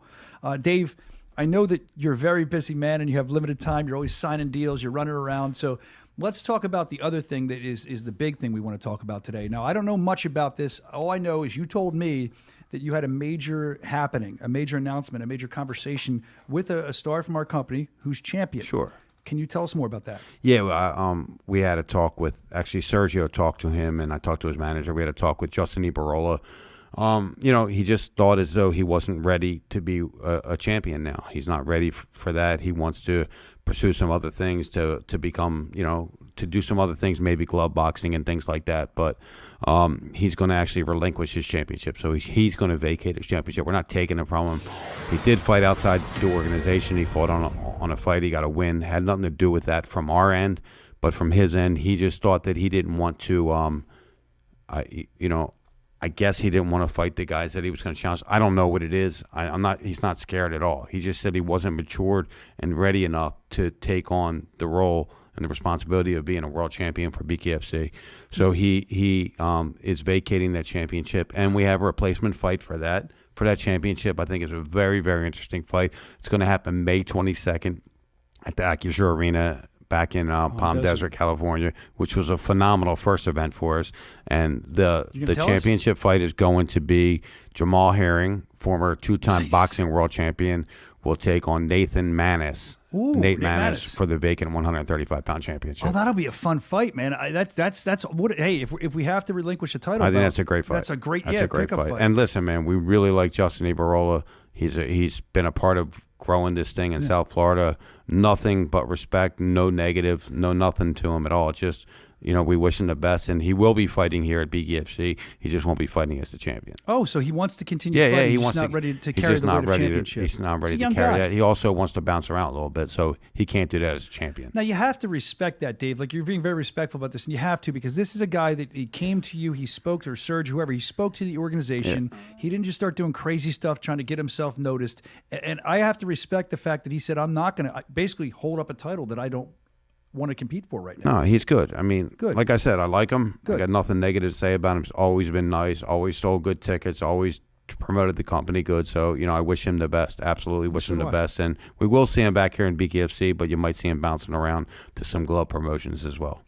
Dave, I know that you're a very busy man and you have limited time. You're always signing deals. You're running around. So let's talk about the other thing that is the big thing we want to talk about today. Now, I don't know much about this. All I know is you told me that you had a major happening, a major announcement, a major conversation with a star from our company who's champion. Sure. Can you tell us more about that? Yeah, we had a talk with, actually Sergio talked to him and I talked to his manager. We had a talk with Justin Ibarola. He just thought as though he wasn't ready to be a champion now. He's not ready for that. He wants to pursue some other things to become, to do some other things, maybe glove boxing and things like that. But he's going to actually relinquish his championship. So he's going to vacate his championship. We're not taking it from him. He did fight outside the organization. He fought on a fight. He got a win. Had nothing to do with that from our end. But from his end, he just thought that he didn't want to, I guess he didn't want to fight the guys that he was going to challenge. I don't know what it is. He's not scared at all. He just said he wasn't matured and ready enough to take on the role and the responsibility of being a world champion for BKFC. So he is vacating that championship, and we have a replacement fight for that championship. I think it's a very, very interesting fight. It's going to happen May 22nd at the Acrisure Arena back in Palm Desert, California, which was a phenomenal first event for us. And the championship fight is going to be Jamal Herring, former two-time boxing world champion, will take on Nathan Manis. Nate Manis for the vacant 135-pound championship. Oh, that'll be a fun fight, man. That's what. Hey, if we have to relinquish a title, I think that's a great fight. That's a great fight. And listen, man, we really like Justin Ibarola. He's been a part of growing this thing in South Florida. Nothing but respect, no negative, no nothing to him at all. Just, we wish him the best, and he will be fighting here at BKFC. He just won't be fighting as the champion. Oh, so he wants to continue fighting. Yeah, he's just not ready to carry the weight of championship. He's not ready to carry that. He also wants to bounce around a little bit, so he can't do that as a champion. Now, you have to respect that, Dave. Like, you're being very respectful about this, and you have to, because this is a guy that he came to you, he spoke to, or Serge, whoever, he spoke to the organization. Yeah. He didn't just start doing crazy stuff trying to get himself noticed. And I have to respect the fact that he said, I'm not going to basically hold up a title that I don't want to compete for right now. No, he's good. I mean, Good. like I said, I like him. Good. I got nothing negative to say about him. He's always been nice, always sold good tickets, always promoted the company good. So, I wish him the best. Absolutely wish So him the do I. best. And we will see him back here in BKFC, but you might see him bouncing around to some glove promotions as well.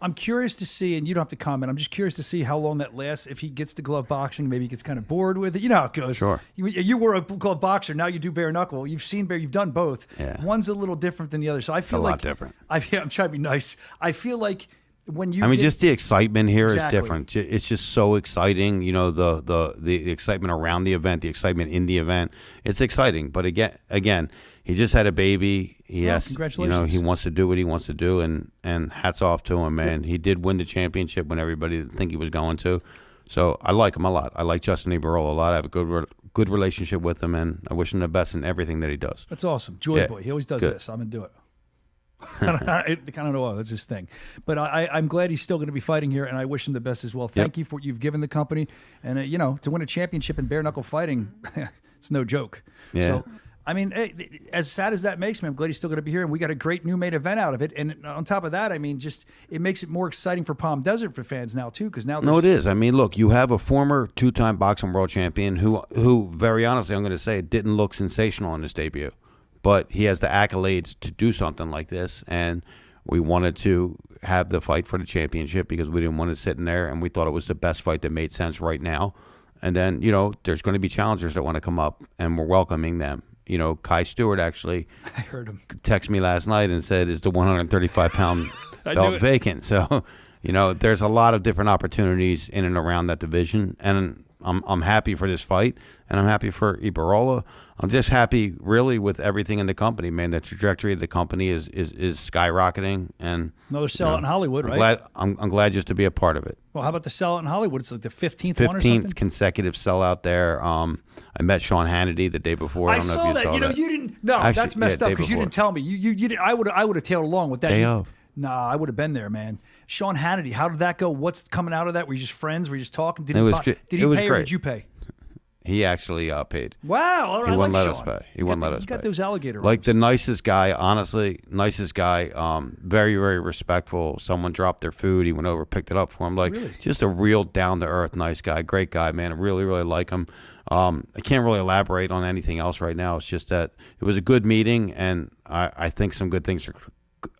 I'm curious to see, and you don't have to comment, I'm just curious to see how long that lasts. If he gets to glove boxing, maybe he gets kind of bored with it. You know how it goes. Sure. You were a glove boxer, now you do bare knuckle. You've done both. Yeah. One's a little different than the other. So I feel a like lot different. I'm trying to be nice. I feel like when you just the excitement here Exactly. is different. It's just so exciting. The excitement around the event, the excitement in the event. It's exciting. But again, he just had a baby. Congratulations. He wants to do what he wants to do, and hats off to him, man. He did win the championship when everybody didn't think he was going to. So I like him a lot. I like Justin Ibarola a lot. I have a good relationship with him, and I wish him the best in everything that he does. That's awesome. Joy Boy. He always does Good. this. I'm going to do it. I kind of know that's his thing. But I'm glad he's still going to be fighting here, and I wish him the best as well. Thank you for what you've given the company. And, to win a championship in bare knuckle fighting, it's no joke. Yeah. So, I mean, as sad as that makes me, I'm glad he's still going to be here, and we got a great new main event out of it. And on top of that, I mean, just it makes it more exciting for Palm Desert for fans now too, because now No, it is. I mean, look, you have a former two-time boxing world champion who, very honestly, I'm going to say, didn't look sensational in his debut, but he has the accolades to do something like this, and we wanted to have the fight for the championship because we didn't want to sit in there, and we thought it was the best fight that made sense right now. And then, there's going to be challengers that want to come up, and we're welcoming them. Kai Stewart actually I heard him text me last night and said, is the 135-pound belt vacant? So, there's a lot of different opportunities in and around that division, and I'm happy for this fight, and I'm happy for Ibarola. I'm just happy, really, with everything in the company, man. The trajectory of the company is skyrocketing, and another sellout in Hollywood, right? I'm glad just to be a part of it. Well, how about the sellout in Hollywood? It's like the 15th one or something? 15th consecutive sellout there. I met Sean Hannity the day before. I don't know saw if you that. saw that. You didn't. No, Actually, that's messed up because you didn't tell me. You didn't. I would have tailed along with that. Day of. Nah, I would have been there, man. Sean Hannity. How did that go? What's coming out of that? Were you just friends? Were you just talking? Did he pay or did you pay? He actually paid. Wow. All right. He wouldn't like let Sean. us pay. He wouldn't let us pay. You got those alligator Like arms. the nicest guy, honestly, nicest guy. Very, very respectful. Someone dropped their food. He went over, picked it up for him. Like, just a real down-to-earth, nice guy. Great guy, man. I really, really like him. I can't really elaborate on anything else right now. It's just that it was a good meeting, and I think some good things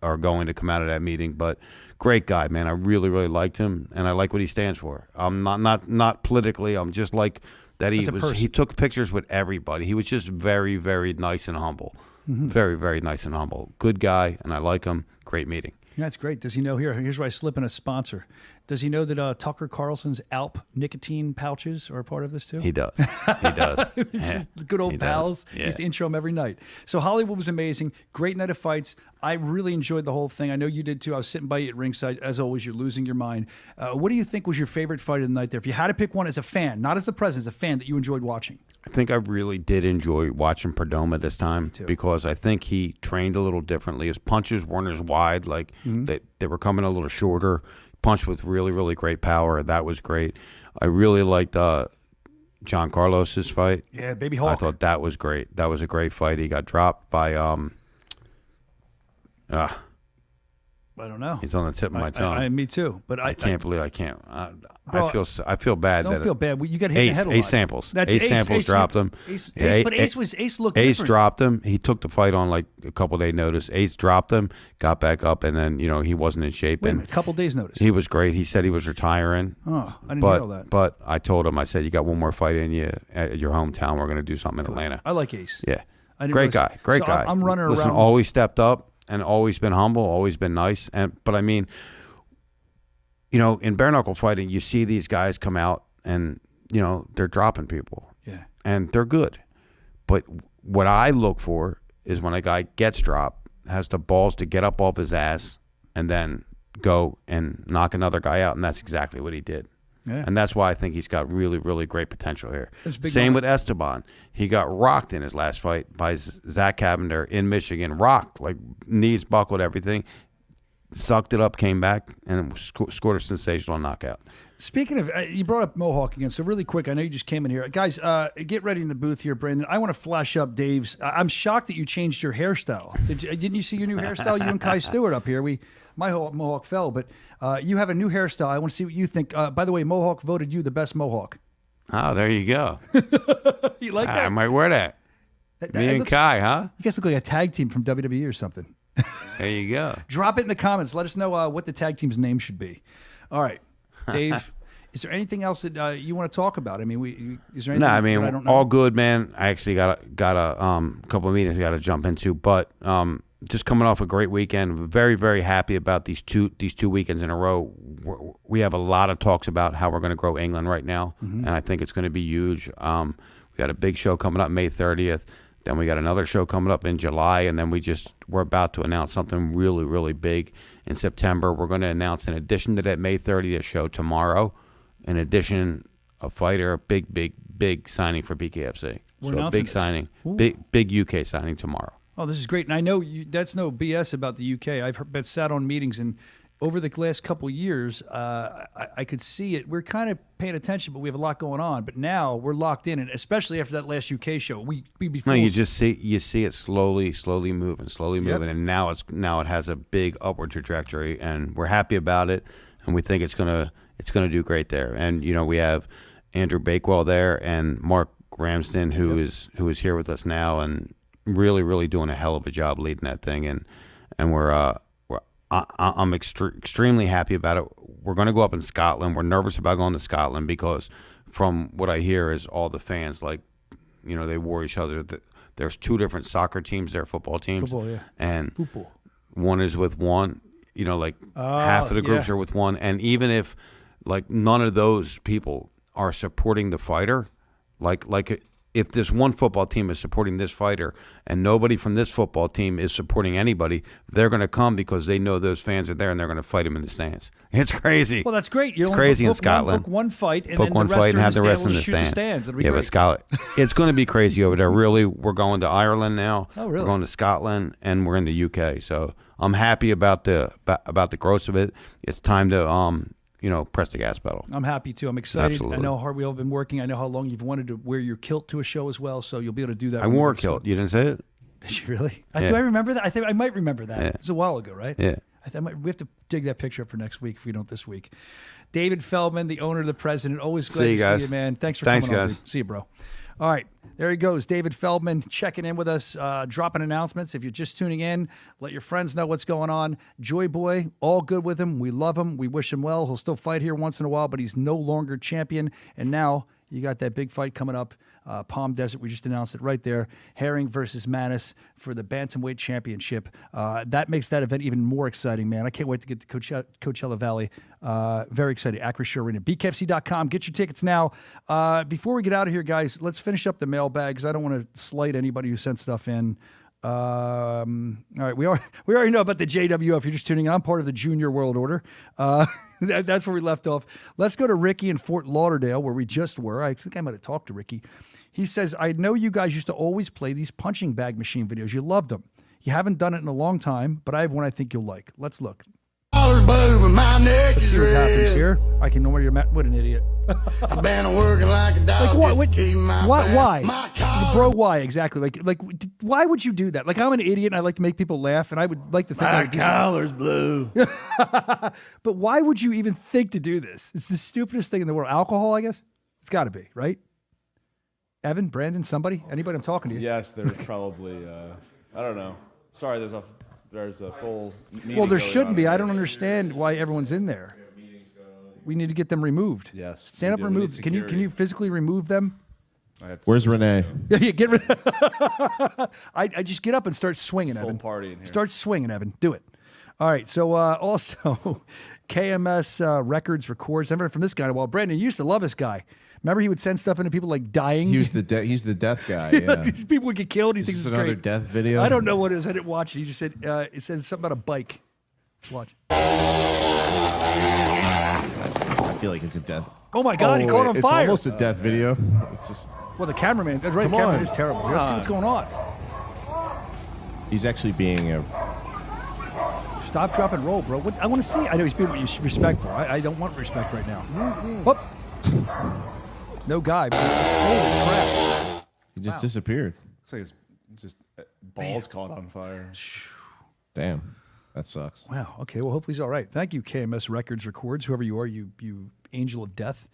are going to come out of that meeting. But great guy, man. I really, really liked him, and I like what he stands for. I'm not politically. I'm just like that. He took pictures with everybody. He was just very, very nice and humble. Very, very nice and humble. Good guy, and I like him. Great meeting. That's great. Does he know here's where I slip in a sponsor. Does he know that Tucker Carlson's Alp nicotine pouches are a part of this too? He does. He does. It's just the good old pals. Yeah. Used to intro him every night. So Hollywood was amazing. Great night of fights. I really enjoyed the whole thing. I know you did too. I was sitting by you at ringside. As always, you're losing your mind. What do you think was your favorite fight of the night there? If you had to pick one as a fan, not as the president, as a fan that you enjoyed watching. I think I really did enjoy watching Perdomo this time because I think he trained a little differently. His punches weren't as wide. Like they were coming a little shorter. Punched with really, really great power. That was great. I really liked John Carlos's fight. Yeah, Baby Hawk. I thought that was great. That was a great fight. He got dropped by I don't know. He's on the tip of my tongue. Me too. But I can't believe I can't. Bro, I feel bad. Don't feel bad. You got hit in the head a lot. Ace Samples. That's Ace Samples dropped him. But Ace looked Ace different. dropped him. He took the fight on like a couple day notice. Ace dropped him, got back up, and then he wasn't in shape. Wait a and minute, couple days notice. He was great. He said he was retiring. Oh, I didn't hear all that. But I told him, I said, you got one more fight in you at your hometown. We're going to do something in Atlanta. I like Ace. Yeah. I didn't Great realize- guy. Great so guy. I'm running Listen, around. always stepped up and always been humble, always been nice. But I mean, in bare knuckle fighting, you see these guys come out and, they're dropping people. Yeah. And they're good. But what I look for is when a guy gets dropped, has the balls to get up off his ass and then go and knock another guy out. And that's exactly what he did. Yeah. And that's why I think he's got really, really great potential here. Big Same moment. with Estabon. He got rocked in his last fight by Zach Cavender in Michigan. Rocked, like knees buckled, everything. Sucked it up, came back, and scored a sensational knockout. Speaking of, you brought up Mohawk again, so really quick, I know you just came in here. Guys, get ready in the booth here, Brandon. I want to flash up Dave's. I'm shocked that you changed your hairstyle. Didn't you see your new hairstyle? You and Kai Stewart up here. My Mohawk fell, but you have a new hairstyle. I want to see what you think. By the way, Mohawk voted you the best Mohawk. Oh, there you go. You like that? I might wear that. Me and Kai, huh? You guys look like a tag team from WWE or something. There you go. Drop it in the comments. Let us know what the tag team's name should be. All right. Dave, is there anything else that you want to talk about? I mean, is there anything I mean, that I don't know? all good, man. I actually got a couple of meetings I got to jump into, but just coming off a great weekend. Very, very happy about these two weekends in a row. We have a lot of talks about how we're going to grow England right now, and I think it's going to be huge. We got a big show coming up May 30th. Then we got another show coming up in July, and then we're about to announce something really, really big in September. We're going to announce, in addition to that May 30th show tomorrow, in addition, a fighter, a big signing for BKFC. We're so a big this. signing, Ooh. big UK signing tomorrow. Oh, this is great. And I know that's no BS about the UK. I've been sat on meetings, and over the last couple of years, I could see it. We're kind of paying attention, but we have a lot going on. But now we're locked in, and especially after that last UK show, we be No, you just see it slowly moving, and now it has a big upward trajectory, and we're happy about it, and we think it's gonna do great there. And we have Andrew Bakewell there and Mark Ramsden, who is here with us now, and really doing a hell of a job leading that thing, and I'm extremely happy about it. We're going to go up in Scotland. We're nervous about going to Scotland because, from what I hear, is all the fans they war each other. There's two different soccer teams there, football teams, and one is with one. Half of the groups are with one, and even if none of those people are supporting the fighter, if this one football team is supporting this fighter and nobody from this football team is supporting anybody, they're going to come because they know those fans are there and they're going to fight them in the stands. It's crazy. Well, that's great. It's crazy in Scotland. Book one fight and book then one the rest fight and have the rest in the stands. It'll be yeah, great. but Scotland, it's going to be crazy over there. Really, we're going to Ireland now. Oh, really? We're going to Scotland and we're in the UK. So I'm happy about the growth of it. It's time to press the gas pedal. I'm happy too. I'm excited. Absolutely. I know how hard we've all been working. I know how long you've wanted to wear your kilt to a show as well, so you'll be able to do that. I wore a kilt. You didn't say it? Did you really? Yeah. Do I remember that? I think I might remember that. Yeah. It's a while ago, right? Yeah. We have to dig that picture up for next week if we don't this week. David Feldman, the owner, the president. Always glad to see you, man. Thanks for coming on. Guys. Dude. See you, bro. All right. There he goes. David Feldman checking in with us, dropping announcements. If you're just tuning in, let your friends know what's going on. Joy Boy, all good with him. We love him. We wish him well. He'll still fight here once in a while, but he's no longer champion. And now you got that big fight coming up. Palm Desert, we just announced it right there. Herring versus Manis for the Bantamweight Championship. That makes that event even more exciting, man. I can't wait to get to Coachella Valley. Very excited. Acrisure Arena. BKFC.com. Get your tickets now. Before we get out of here, guys, let's finish up the mailbag because I don't want to slight anybody who sent stuff in. All right, we already know about the JWO. If you're just tuning in, I'm part of the Junior World Order. That's where we left off. Let's go to Ricky in Fort Lauderdale, where we just were. I think I might have talked to Ricky. He says, I know you guys used to always play these punching bag machine videos. You loved them. You haven't done it in a long time, but I have one I think you'll like. Let's look. Let's see what happens here. I can know where you're at. What an idiot. I've been working like a dog. Why? Bro, why exactly? Like, why would you do that? Like, I'm an idiot and I like to make people laugh, and I would like to think my collar's blue. But why would you even think to do this? It's the stupidest thing in the world. Alcohol, I guess? It's got to be, right? Evan, Brandon, somebody? Anybody? I'm talking to you. Yes, there's probably, I don't know. Sorry, there's a full meeting. Well, there going shouldn't on be. in I there. don't understand why everyone's in there. We need to get them removed. Yes. Stand up, we do. We need remove. Can you security. physically remove them? Where's Renee? Yeah, get rid. I just get up and start swinging, Full Evan. party in here. Start swinging, Evan. Do it. All right. So also, KMS Records records. I remember from this guy in a while. Brandon, you used to love this guy. Remember, he would send stuff into people like dying. He's the death guy. Yeah. People would get killed. He Is thinks this it's another great. death video? I don't know what it is. I didn't watch it. He just said it said something about a bike. Let's watch. I feel like it's a death. Oh my God! He caught on fire. It's almost a death video. It's just. Well, the cameraman. That's right. The Come cameraman on. is terrible. Let's see what's going on. He's actually being a Stop, drop, and roll, bro. I want to see. I know he's being respectful. I don't want respect right now. Oh. No guy. Holy crap. He just disappeared. Looks like his just balls caught on fire. Damn. That sucks. Wow. Okay. Well, hopefully he's all right. Thank you, KMS Records Records, whoever you are, you angel of death.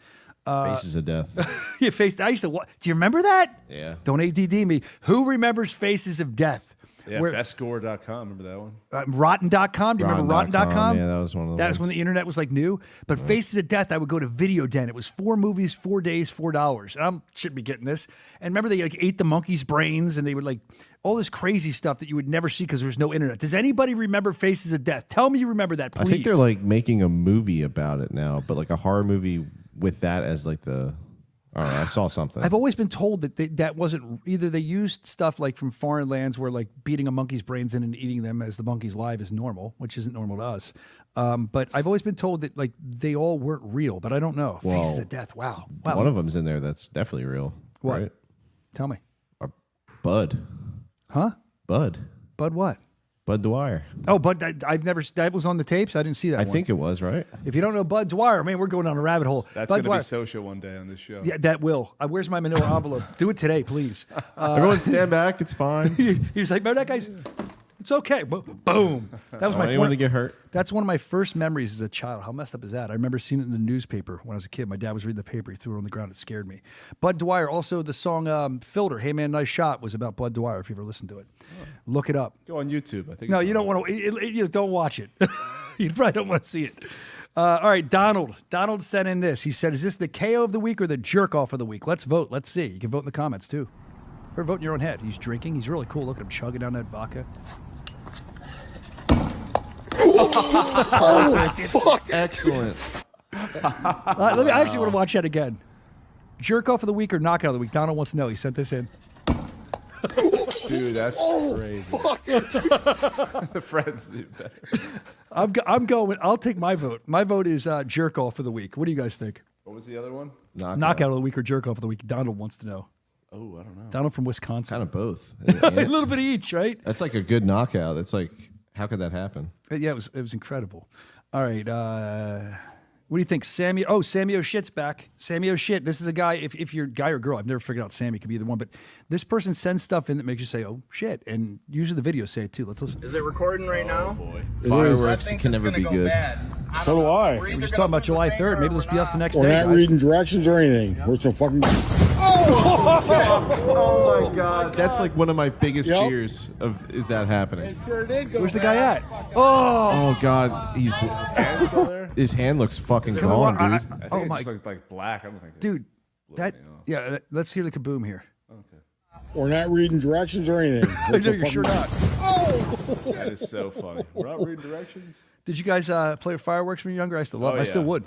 Faces of Death. You faced. I used to. Do you remember that? Yeah. Don't ADD me. Who remembers Faces of Death? Yeah, bestscore.com. Remember that one? Rotten.com. Do you remember Rotten.com? Yeah, that was one of the That was when the internet was like new. But Faces of Death, I would go to Video Den. It was 4 movies, 4 days, $4. And I shouldn't be getting this. And remember, they like ate the monkey's brains, and they would like all this crazy stuff that you would never see because there was no internet. Does anybody remember Faces of Death? Tell me you remember that, please. I think they're like making a movie about it now, but like a horror movie with that as like the. I don't know, I saw something. I've always been told that that wasn't either. They used stuff like from foreign lands where like beating a monkey's brains in and eating them as the monkey's live is normal, which isn't normal to us. But I've always been told that like they all weren't real, but I don't know. Well, Faces of Death. Wow. One of them's in there that's definitely real. What? Right? Tell me. Bud. Huh? Bud. Bud what? Bud Dwyer. Oh, Bud, I've never, that was on the tapes? I didn't see that I one. think it was, right? If you don't know Bud Dwyer, man, we're going down a rabbit hole. That's Bud going to be Dwyer. Soscia one day on this show. Yeah, that will. Where's my manila envelope? Do it today, please. Everyone stand back. It's fine. He's like, man, that guy's, it's okay. Boom. That was my anyone to get hurt. That's one of my first memories as a child. How messed up is that? I remember seeing it in the newspaper when I was a kid. My dad was reading the paper. He threw it on the ground. It scared me. Bud Dwyer. Also, the song Filter, Hey Man, Nice Shot, was about Bud Dwyer, if you ever listened to it. Look it up. Go on YouTube. I think. No, you don't want to. You don't watch it. You probably don't want to see it. All right, Donald. Donald sent in this. He said, is this the KO of the week or the jerk off of the week? Let's vote. Let's see. You can vote in the comments, too. Or vote in your own head. He's drinking. He's really cool. Look at him chugging down that vodka. Fuck. Excellent. I actually want to watch that again. Jerk off of the week or knockout of the week? Donald wants to know. He sent this in. Dude, that's crazy. The friends do better. I'm going. I'll take my vote. My vote is jerk off of the week. What do you guys think? What was the other one? Knockout of the week or jerk off of the week? Donald wants to know. Oh, I don't know. Donald from Wisconsin. Kind of both. A little bit of each, right? That's like a good knockout. That's like, how could that happen? Yeah, it was incredible. All right. What do you think? Sammy O'Shit's back. Sammy O'Shit. This is a guy, if you're a guy or girl, I've never figured out Sammy could be either one, but this person sends stuff in that makes you say, oh, shit. And usually the videos say it too. Let's listen. Is it recording right now? Boy. Fireworks can never be good. So do I. We're just talking about July 3rd. Maybe this will be us the next We're day, not guys. reading directions or anything. We're so fucking. Oh my God. That's like one of my biggest fears is that happening. Where's the guy at? Oh God. His hand still there? His hand looks fucking gone, dude. I think it just looked like black. I don't think. Dude, let's hear the kaboom here. Okay. We're not reading directions or anything. No, you're sure not. That is so funny. We're not reading directions. Did you guys play with fireworks when you were younger? I still would.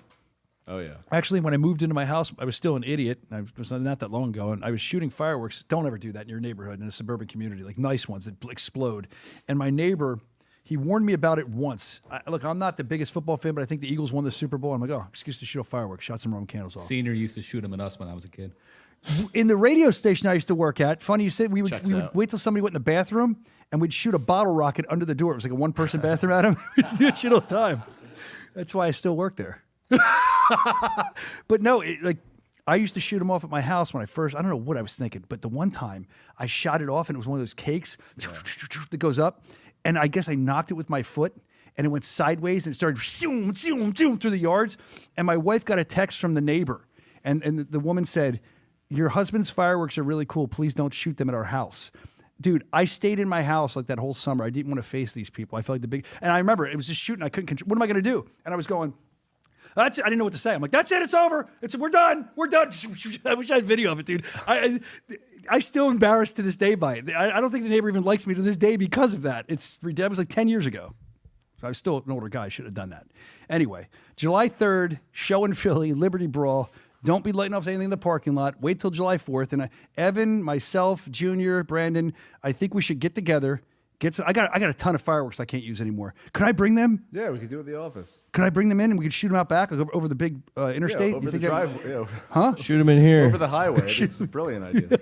Oh, yeah. Actually, when I moved into my house, I was still an idiot. I was not that long ago, and I was shooting fireworks. Don't ever do that in your neighborhood, in a suburban community, like nice ones that explode. And my neighbor, he warned me about it once. Look, I'm not the biggest football fan, but I think the Eagles won the Super Bowl. I'm like, excuse to shoot off fireworks. Shot some Roman candles off. Senior used to shoot them at us when I was a kid. In the radio station I used to work at, funny you said, we would wait till somebody went in the bathroom, and we'd shoot a bottle rocket under the door. It was like a one-person bathroom at him. We used to do that shit all the time. That's why I still work there. But no, I used to shoot them off at my house when I don't know what I was thinking, but the one time I shot it off and it was one of those cakes that goes up, and I guess I knocked it with my foot and it went sideways and it started zoom, zoom, zoom through the yards, and my wife got a text from the neighbor, and the woman said, your husband's fireworks are really cool. Please don't shoot them at our house. Dude, I stayed in my house like that whole summer. I didn't want to face these people. I felt like and I remember it was just shooting. I couldn't control. What am I going to do? And I was going, that's it. I didn't know what to say. I'm like, that's it. It's over. We're done. We're done. I wish I had video of it, dude. I still embarrassed to this day by it. I don't think the neighbor even likes me to this day because of that. That was like 10 years ago. So I was still an older guy. I should have done that. Anyway, July 3rd, show in Philly, Liberty Brawl. Don't be lighting off anything in the parking lot. Wait till July 4th. And Evan, myself, Junior, Brandon, I think we should get together. I got a ton of fireworks I can't use anymore. Could I bring them? Yeah, we could do it at the office. Could I bring them in and we could shoot them out back over the big interstate? Yeah, over the driveway. Huh? Shoot them in here. Over the highway. It's a brilliant idea.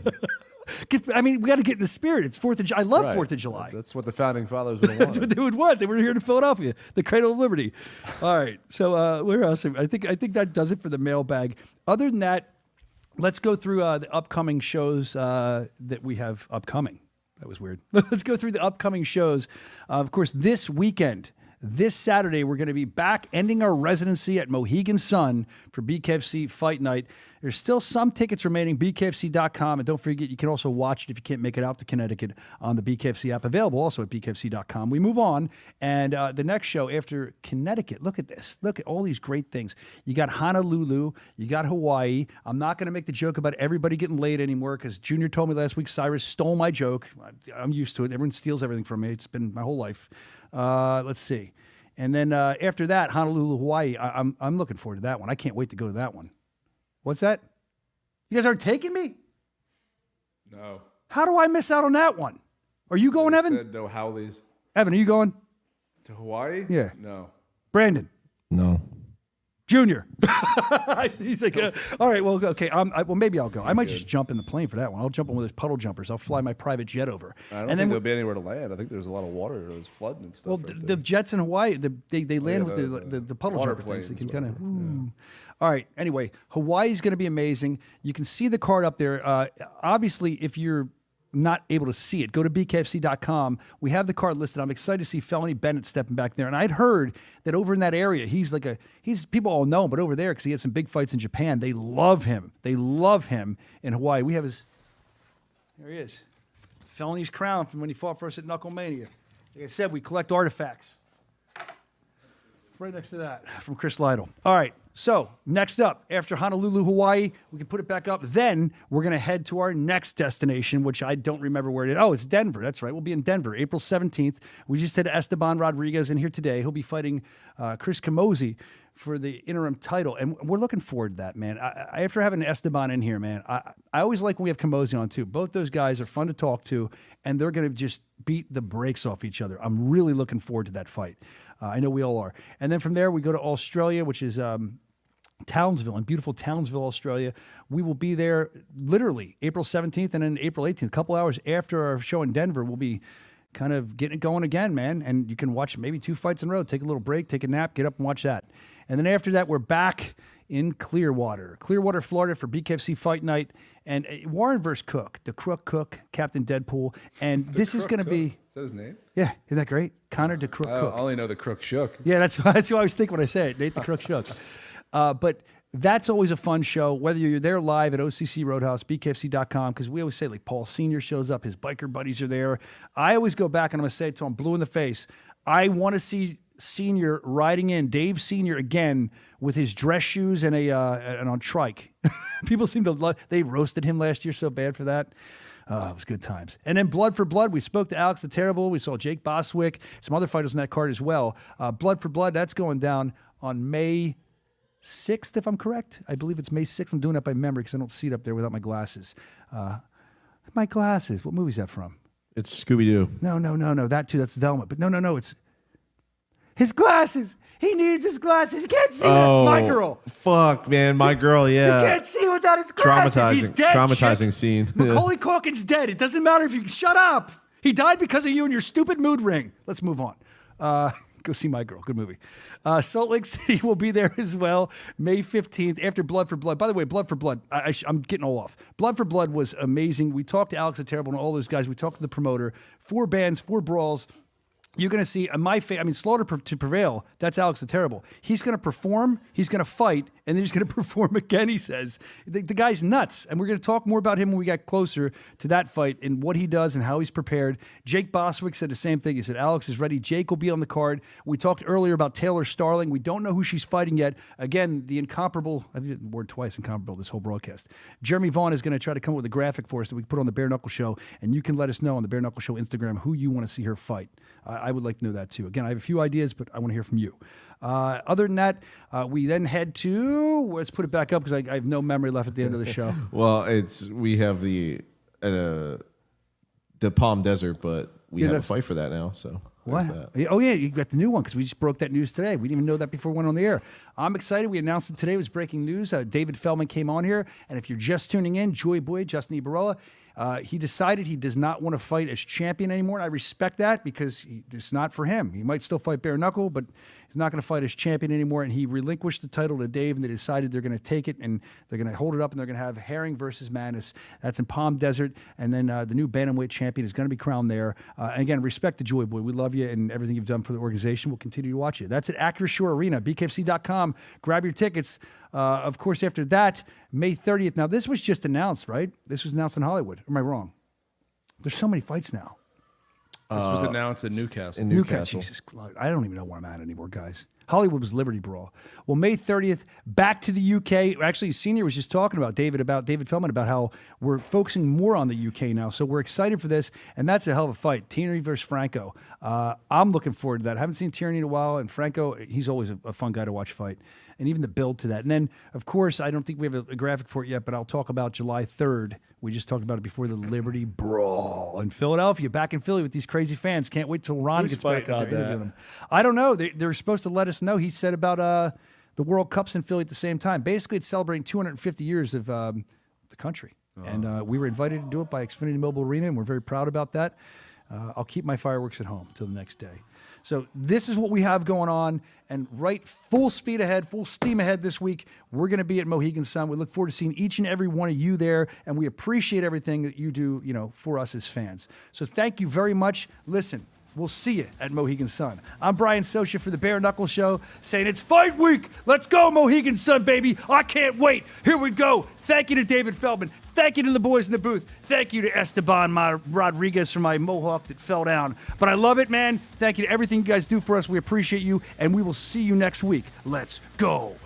I mean, we got to get in the spirit. It's 4th of July. I love Right. 4th of July. That's what the founding fathers would have That's what wanted. they would want. They were here in Philadelphia, the cradle of liberty. All right. So where else? I think that does it for the mailbag. Other than that, let's go through the upcoming shows that we have upcoming. That was weird. Let's go through the upcoming shows. Of course, this weekend, this Saturday, we're going to be back ending our residency at Mohegan Sun for BKFC Fight Night. There's still some tickets remaining, bkfc.com. And don't forget, you can also watch it if you can't make it out to Connecticut on the BKFC app, available also at bkfc.com. We move on. And the next show after Connecticut, look at this. Look at all these great things. You got Honolulu. You got Hawaii. I'm not going to make the joke about everybody getting laid anymore because Junior told me last week Cyrus stole my joke. I'm used to it. Everyone steals everything from me. It's been my whole life. Let's see. And then after that, Honolulu, Hawaii, I'm looking forward to that one. I can't wait to go to that one. What's that? You guys aren't taking me? No. How do I miss out on that one? Are you going, They Evan? said no Howleys. Evan, are you going? To Hawaii? Yeah. No. Brandon? No. Junior? He's like, all right, well, okay. Well, maybe I'll go. I might just jump in the plane for that one. I'll jump on one of those puddle jumpers. I'll fly my private jet over. I don't think there'll be anywhere to land. I think there's a lot of water. There's flooding and stuff. Well, right the jets in Hawaii, they land yeah, with the puddle water jumper things. They planes, can kind of. All right. Anyway, Hawaii's going to be amazing. You can see the card up there. Obviously, if you're not able to see it, go to bkfc.com. We have the card listed. I'm excited to see Felony Bennett stepping back there. And I'd heard that over in that area, he's people all know him, but over there, because he had some big fights in Japan, they love him. They love him in Hawaii. We have there he is. Felony's crown from when he fought for us at Knuckle Mania. Like I said, we collect artifacts. Right next to that from Chris Lytle. All right. So next up, after Honolulu, Hawaii, we can put it back up. Then we're going to head to our next destination, which I don't remember where it is. Oh, it's Denver. That's right. We'll be in Denver, April 17th. We just had Estabon Rodriguez in here today. He'll be fighting Chris Camozzi for the interim title. And we're looking forward to that, man. After having Estabon in here, man, I always like when we have Camozzi on, too. Both those guys are fun to talk to, and they're going to just beat the brakes off each other. I'm really looking forward to that fight. I know we all are. And then from there, we go to Australia, which is Townsville, in beautiful Townsville, Australia. We will be there literally April 17th and then April 18th. A couple hours after our show in Denver, we'll be kind of getting it going again, man. And you can watch maybe 2 fights in a row, take a little break, take a nap, get up and watch that. And then after that, we're back in Clearwater, Florida for BKFC Fight Night. And Warren versus Cook, the Crook Cook, Captain Deadpool. And this is going to be... Is that his name? Yeah, isn't that great? Connor the Crook Cook. I only know the Crook Shook. Yeah, that's what I was thinking when I say it. Nate the Crook Shook. But that's always a fun show, whether you're there live at OCC Roadhouse, bkfc.com, because we always say, like, Paul Sr. shows up, his biker buddies are there. I always go back and I'm going to say it to him, blue in the face. I want to see Sr. riding in, Dave Sr. again, with his dress shoes and and on trike. People seem to love, they roasted him last year so bad for that. It was good times. And then Blood for Blood, we spoke to Alex the Terrible. We saw Jake Boswick, some other fighters on that card as well. Blood for Blood, that's going down on May 6th, if I'm correct. I believe it's May 6th. I'm doing that by memory because I don't see it up there without my glasses. My glasses. What movie is that from? It's Scooby-Doo. No. That too. That's Velma. But no. It's his glasses. He needs his glasses. He can't see that. My girl. Fuck, man. My girl, yeah. He can't see without his glasses. He's dead. Traumatizing scene. Macaulay Culkin's dead. It doesn't matter if you shut up. He died because of you and your stupid mood ring. Let's move on. Go see My Girl. Good movie. Salt Lake City will be there as well, May 15th, after Blood for Blood. By the way, Blood for Blood, I'm getting all off. Blood for Blood was amazing. We talked to Alex the Terrible and all those guys. We talked to the promoter. 4 bands, 4 brawls. You're going to see, Slaughter to Prevail, that's Alex the Terrible. He's going to perform, he's going to fight, and then he's going to perform again, he says. The guy's nuts, and we're going to talk more about him when we get closer to that fight and what he does and how he's prepared. Jake Boswick said the same thing. He said, Alex is ready. Jake will be on the card. We talked earlier about Taylor Starling. We don't know who she's fighting yet. Again, the incomparable, I've used the word twice, incomparable, this whole broadcast. Jeremy Vaughn is going to try to come up with a graphic for us that we can put on the Bare Knuckle Show, and you can let us know on the Bare Knuckle Show Instagram who you want to see her fight. I would like to know that too. Again, I have a few ideas, but I want to hear from you. Other than that, we then head to, let's put it back up because I have no memory left at the end of the show. Well, we have the Palm Desert, but we have a fight for that now. So what? That. Oh yeah, you got the new one because we just broke that news today. We didn't even know that before we went on the air. I'm excited. We announced it today. It was breaking news. David Feldman came on here, and if you're just tuning in, Joy Boy, Justin Ibarella. He decided he does not want to fight as champion anymore. And I respect that because it's not for him. He might still fight bare knuckle, but he's not going to fight as champion anymore. And he relinquished the title to Dave, and they decided they're going to take it and they're going to hold it up, and they're going to have Herring versus Manus. That's in Palm Desert. And then the new bantamweight champion is going to be crowned there. And again, respect the Joy Boy. We love you and everything you've done for the organization. We'll continue to watch you. That's at Acrisure Arena, BKFC.com. Grab your tickets. Of course, after that, May 30th. Now, this was just announced, right? This was announced in Hollywood. Or am I wrong? There's so many fights now. This was announced in Newcastle. Jesus Christ. I don't even know where I'm at anymore, guys. Hollywood was Liberty Brawl. Well, May 30th, back to the UK. Actually, Senior was just talking about David Feldman, about how we're focusing more on the UK now. So we're excited for this, and that's a hell of a fight. Tierney versus Franco. I'm looking forward to that. I haven't seen Tierney in a while, and Franco, he's always a fun guy to watch fight. And even the build to that. And then, of course, I don't think we have a graphic for it yet, but I'll talk about July 3rd. We just talked about it before, the Liberty Brawl in Philadelphia, back in Philly with these crazy fans. Can't wait till Ron gets back out there interviewing them. I don't know. They're supposed to let us know. He said about the World Cups in Philly at the same time. Basically, it's celebrating 250 years of the country. Oh. And we were invited to do it by Xfinity Mobile Arena, and we're very proud about that. I'll keep my fireworks at home till the next day. So this is what we have going on, and full speed ahead, full steam ahead this week. We're going to be at Mohegan Sun. We look forward to seeing each and every one of you there, and we appreciate everything that you do, for us as fans. So thank you very much. Listen, we'll see you at Mohegan Sun. I'm Brian Soscia for the Bare Knuckle Show, saying it's fight week. Let's go, Mohegan Sun, baby. I can't wait. Here we go. Thank you to David Feldman. Thank you to the boys in the booth. Thank you to Estabon Rodriguez for my mohawk that fell down. But I love it, man. Thank you to everything you guys do for us. We appreciate you, and we will see you next week. Let's go.